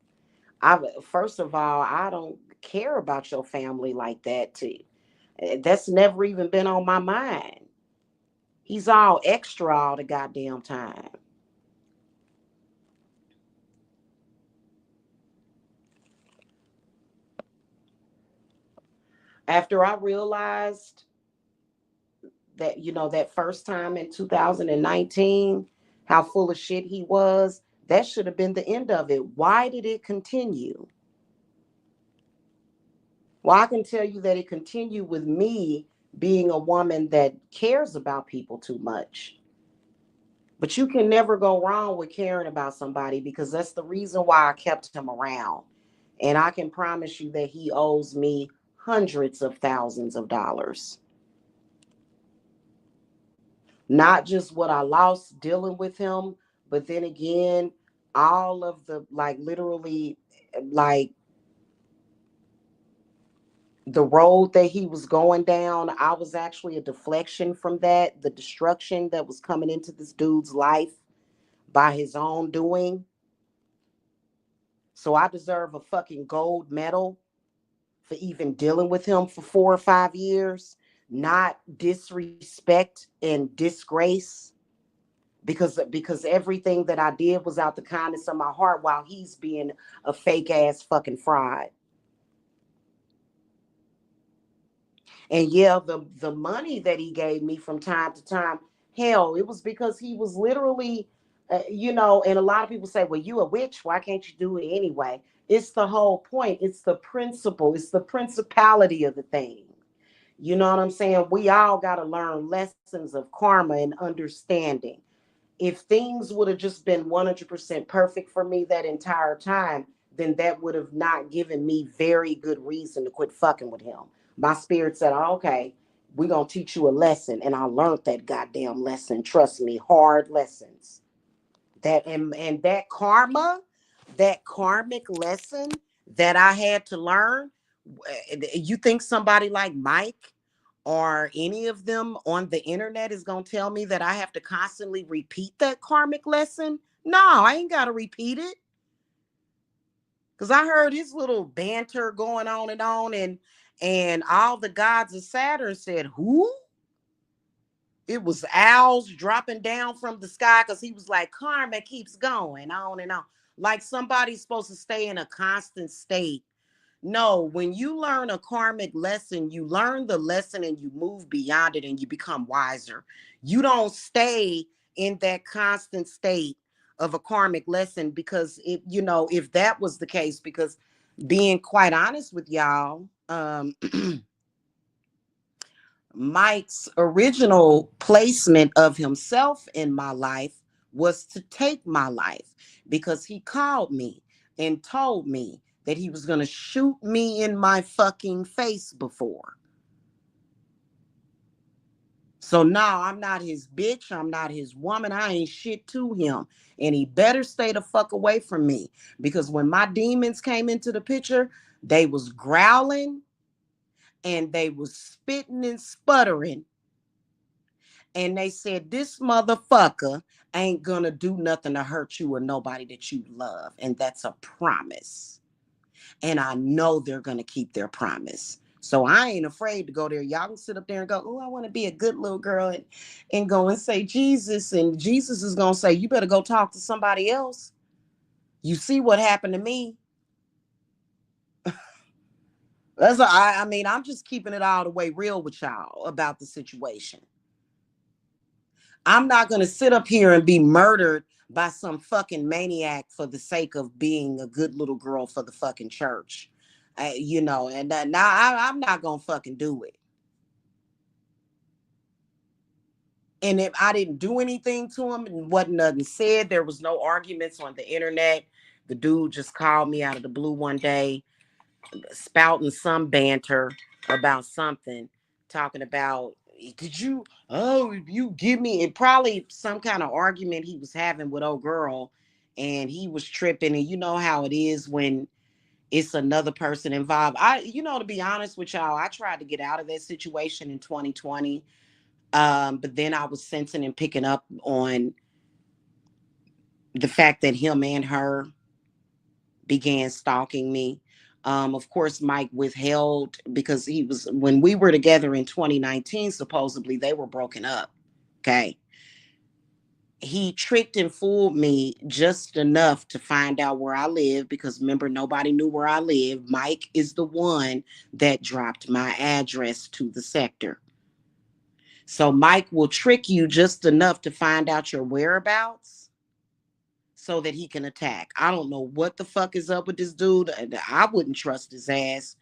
I First of all, I don't care about your family like that. That's never even been on my mind. He's all extra all the goddamn time. After I realized that, that first time in 2019, how full of shit he was, that should have been the end of it. Why did it continue? Well, I can tell you that it continued with me being a woman that cares about people too much. But you can never go wrong with caring about somebody, because that's the reason why I kept him around. And I can promise you that he owes me hundreds of thousands of dollars. Not just what I lost dealing with him, but then again, all of the, like, literally, like, the road that he was going down, I was actually a deflection from that. The destruction that was coming into this dude's life by his own doing. So I deserve a fucking gold medal for even dealing with him for 4 or 5 years, not disrespect and disgrace, because everything that I did was out the kindness of my heart, while he's being a fake ass fucking fraud. And yeah, the money that he gave me from time to time, hell, it was because he was literally, and a lot of people say, well, you a witch, why can't you do it anyway? It's the whole point. It's the principle. It's the principality of the thing. You know what I'm saying? We all got to learn lessons of karma and understanding. If things would have just been 100% perfect for me that entire time, then that would have not given me very good reason to quit fucking with him. My spirit said, oh, okay, we're going to teach you a lesson. And I learned that goddamn lesson. Trust me, hard lessons. And that karma, that karmic lesson that I had to learn You think somebody like Mike or any of them on the internet is going to tell me that I have to constantly repeat that karmic lesson? No, I ain't got to repeat it. Because I heard his little banter going on, and all the gods of Saturn said, who? It was owls dropping down from the sky because he was like, karma keeps going on and on. Like somebody's supposed to stay in a constant state. No, when you learn a karmic lesson, you learn the lesson and you move beyond it and you become wiser. You don't stay in that constant state of a karmic lesson because if that was the case, because being quite honest with y'all, Mike's original placement of himself in my life was to take my life because he called me and told me that he was going to shoot me in my fucking face before. So now I'm not his bitch. I'm not his woman. I ain't shit to him. And he better stay the fuck away from me because when my demons came into the picture, they was growling and they was spitting and sputtering. And they said, this motherfucker ain't gonna do nothing to hurt you or nobody that you love. And that's a promise. And I know they're gonna keep their promise. So I ain't afraid to go there. Y'all can sit up there and go, oh, I want to be a good little girl and go and say Jesus. And Jesus is gonna say, you better go talk to somebody else. You see what happened to me. I mean, I'm just keeping it all the way real with y'all about the situation. I'm not going to sit up here and be murdered by some fucking maniac for the sake of being a good little girl for the fucking church. And now I'm not going to fucking do it. And if I didn't do anything to him and wasn't nothing said, there was no arguments on the internet. The dude just called me out of the blue one day spouting some banter about something, talking about, did you, oh, you give me it, probably some kind of argument he was having with old girl, and he was tripping. And you know how it is when it's another person involved. To be honest with y'all, I tried to get out of that situation in 2020. But then I was sensing and picking up on the fact that him and her began stalking me. Of course, Mike withheld because when we were together in 2019, supposedly they were broken up. Okay. He tricked and fooled me just enough to find out where I live because remember, nobody knew where I live. Mike is the one that dropped my address to the sector. So Mike will trick you just enough to find out your whereabouts so that he can attack. I don't know what the fuck is up with this dude. I wouldn't trust his ass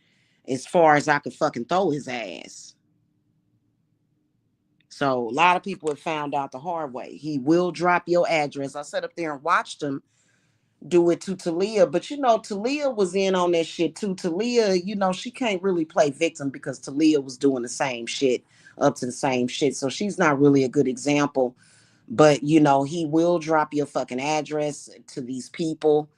as far as I could fucking throw his ass. So a lot of people have found out the hard way. He will drop your address. I sat up there and watched him do it to Talia, but Talia was in on that shit too. Talia, she can't really play victim because Talia was doing the same shit up to the same shit. So she's not really a good example. But he will drop your fucking address to these people.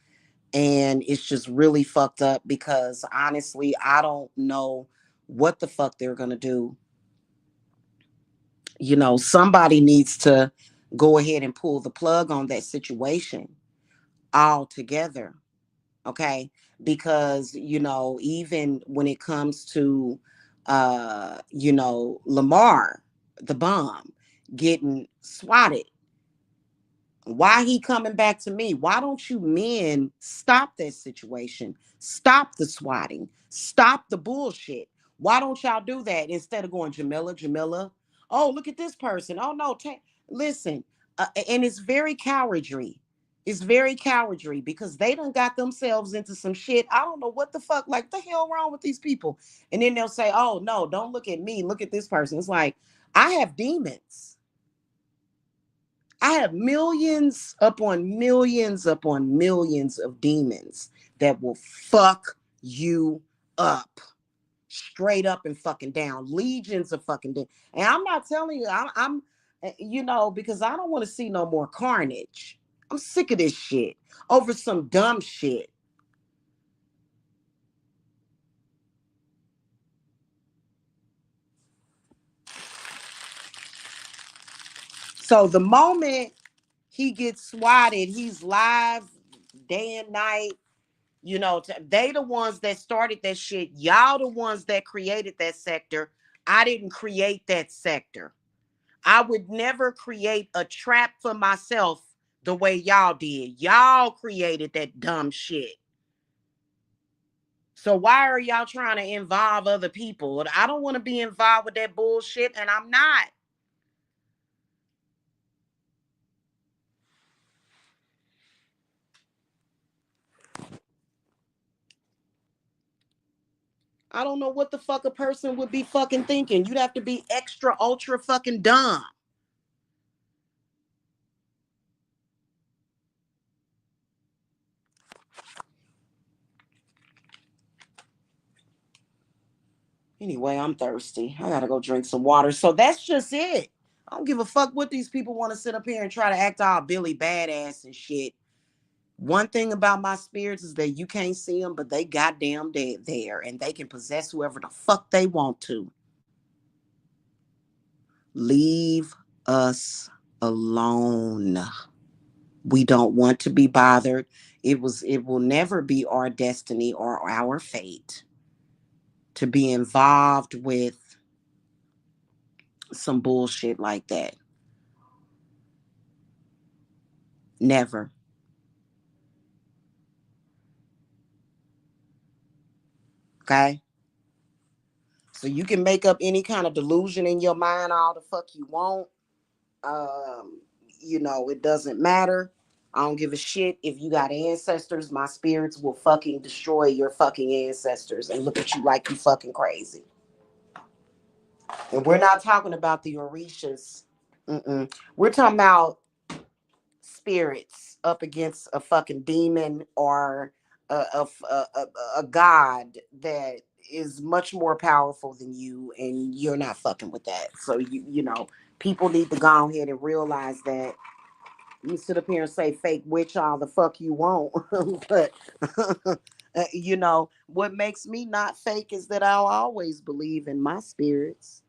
And it's just really fucked up because honestly, I don't know what the fuck they're gonna do. Somebody needs to go ahead and pull the plug on that situation altogether. Okay. Because, even when it comes to, Lamar, the bomb, getting swatted, why he coming back to me? Why don't you men stop that situation? Stop the swatting. Stop the bullshit. Why don't y'all do that instead of going, Jamila? Oh, look at this person. Oh no, listen. And it's very cowardly. It's very cowardly because they done got themselves into some shit. I don't know what the fuck, like the hell wrong with these people. And then they'll say, oh no, don't look at me. Look at this person. It's like, I have demons. I have millions upon millions upon millions of demons that will fuck you up straight up and fucking down. Legions of fucking demons. And I'm not telling you, because I don't want to see no more carnage. I'm sick of this shit over some dumb shit. So the moment he gets swatted, he's live day and night. You know, they the ones that started that shit. Y'all the ones that created that sector. I didn't create that sector. I would never create a trap for myself the way y'all did. Y'all created that dumb shit. So why are y'all trying to involve other people? I don't want to be involved with that bullshit, and I'm not. I don't know what the fuck a person would be fucking thinking. You'd have to be extra ultra fucking dumb. Anyway, I'm thirsty. I gotta go drink some water. So that's just it. I don't give a fuck what these people want to sit up here and try to act all Billy badass and shit. One thing about my spirits is that you can't see them, but they goddamn dead there, and they can possess whoever the fuck they want to. Leave us alone. We don't want to be bothered. It will never be our destiny or our fate to be involved with some bullshit like that. Never. Okay? So you can make up any kind of delusion in your mind all the fuck you want. Um, it doesn't matter. I don't give a shit if you got ancestors. My spirits will fucking destroy your fucking ancestors and look at you like you fucking crazy. And we're not talking about the Orishas. Mm-mm. We're talking about spirits up against a fucking demon or a god that is much more powerful than you, and you're not fucking with that. So people need to go ahead and realize that. You sit up here and say fake witch all the fuck you want, but what makes me not fake is that I'll always believe in my spirits.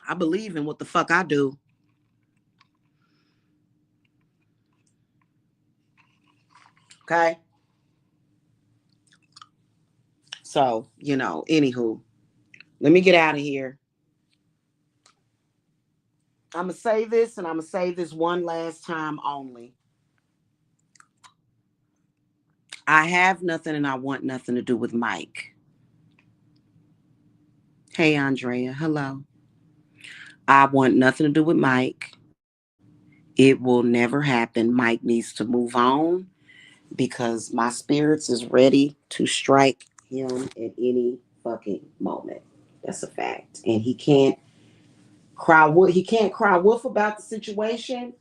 I believe in what the fuck I do. Okay. So, anywho, let me get out of here. I'm going to say this, and I'm going to say this one last time only. I have nothing and I want nothing to do with Mike. Hey, Andrea. Hello. I want nothing to do with Mike. It will never happen. Mike needs to move on because my spirits is ready to strike him at any fucking moment. That's a fact. And he can't cry wolf about the situation,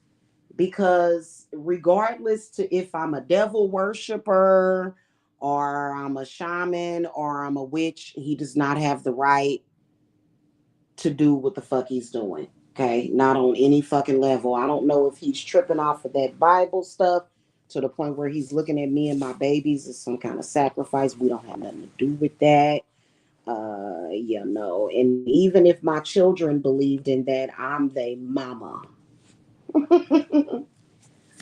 because regardless to if I'm a devil worshiper or I'm a shaman or I'm a witch, he does not have the right to do what the fuck he's doing. Okay, not on any fucking level. I don't know if he's tripping off of that Bible stuff to the point where he's looking at me and my babies as some kind of sacrifice. We don't have nothing to do with that. And even if my children believed in that, I'm their mama.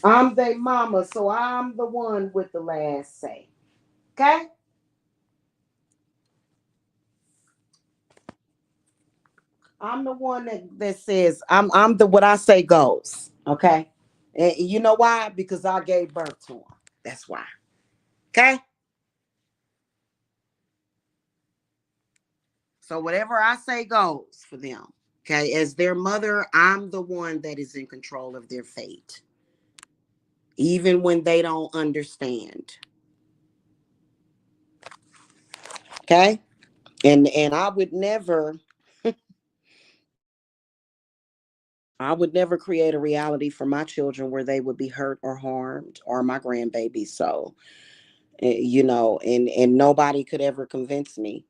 I'm their mama, so I'm the one with the last say. Okay? I'm the one that says I'm the what I say goes. Okay? And you know why? Because I gave birth to him. That's why. Okay? So whatever I say goes for them. Okay? As their mother, I'm the one that is in control of their fate. Even when they don't understand. Okay? And I would never create a reality for my children where they would be hurt or harmed, or my grandbaby. So, and nobody could ever convince me.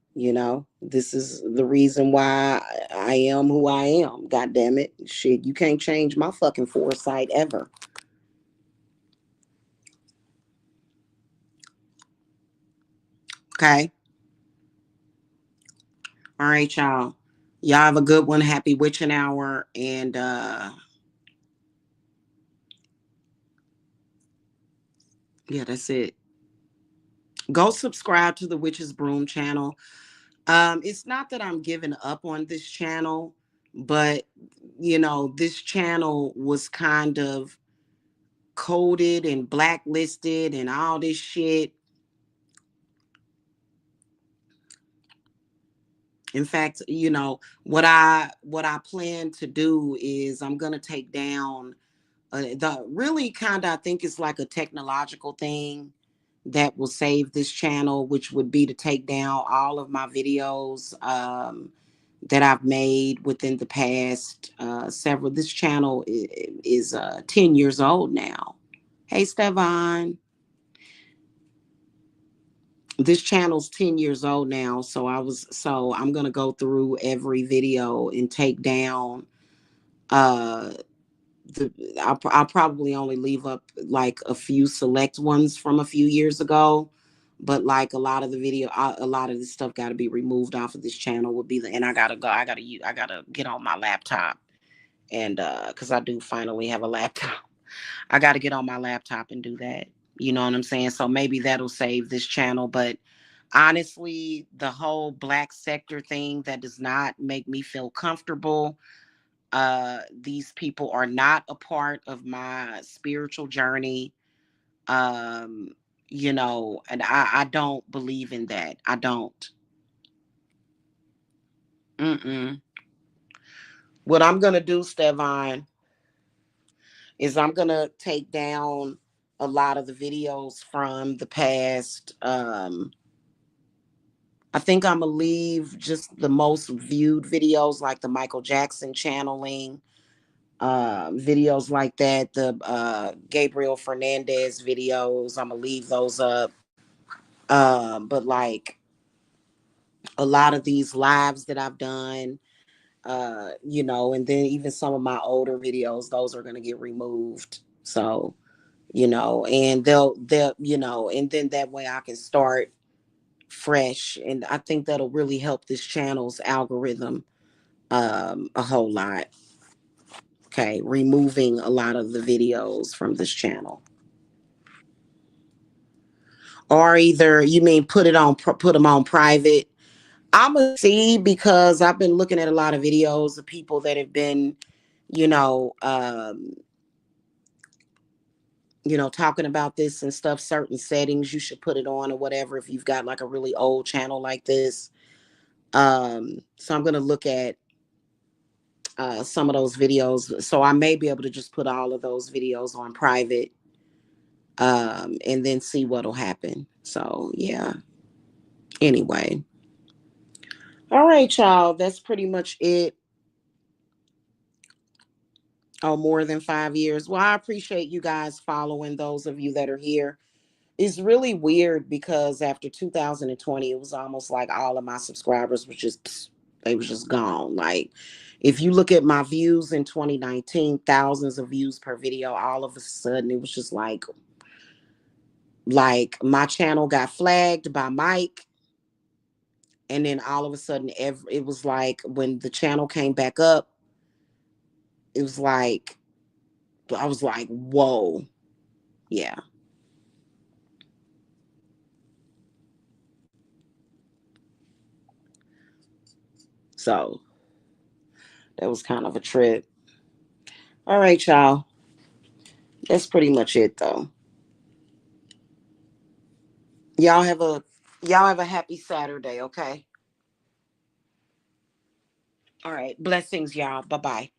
This is the reason why I am who I am. God damn it. Shit, you can't change my fucking foresight ever. Okay. All right, y'all. Y'all have a good one. Happy witching hour. And yeah, that's it. Go subscribe to the Witches Broom channel. It's not that I'm giving up on this channel, but this channel was kind of coded and blacklisted and all this shit. In fact, what I plan to do is I'm gonna take down the really kind of, I think it's like a technological thing that will save this channel, which would be to take down all of my videos that I've made within the past several. This channel is 10 years old now. Hey, Stevan. This channel's 10 years old now. So I'm going to go through every video and take down uh I'll probably only leave up like a few select ones from a few years ago, but like a lot of the video, a lot of this stuff got to be removed off of this channel. Would be and I gotta go. I gotta get on my laptop, and because I do finally have a laptop, I got to get on my laptop and do that. You know what I'm saying? So maybe that'll save this channel, but honestly, the whole black sector thing, that does not make me feel comfortable. These people are not a part of my spiritual journey. um and I don't believe in that. I don't. Mm-mm. What I'm gonna do, Stevan, is I'm gonna take down a lot of the videos from the past. I think I'm gonna leave just the most viewed videos, like the Michael Jackson channeling, videos like that, the Gabriel Fernandez videos. I'm gonna leave those up. But like a lot of these lives that I've done, and then even some of my older videos, those are gonna get removed. So, and they'll, and then that way I can start fresh. And I think that'll really help this channel's algorithm a whole lot. Okay, removing a lot of the videos from this channel. Or either you mean put them on private. I'm gonna see, because I've been looking at a lot of videos of people that have been, you know, um, talking about this and stuff. Certain settings you should put it on or whatever if you've got like a really old channel like this. So I'm gonna look at some of those videos. So I may be able to just put all of those videos on private, and then see what'll happen. So yeah. Anyway. All right, y'all. That's pretty much it. Oh, more than 5 years. Well, I appreciate you guys following, those of you that are here. It's really weird because after 2020, it was almost like all of my subscribers was just, they was just gone. Like, if you look at my views in 2019, thousands of views per video, all of a sudden it was just like my channel got flagged by Mike. And then all of a sudden, it was like when the channel came back up, it was like, I was like, whoa. Yeah. So that was kind of a trip. All right, y'all. That's pretty much it, though. Y'all have a y'all have a happy Saturday, okay? All right. Blessings, y'all. Bye bye.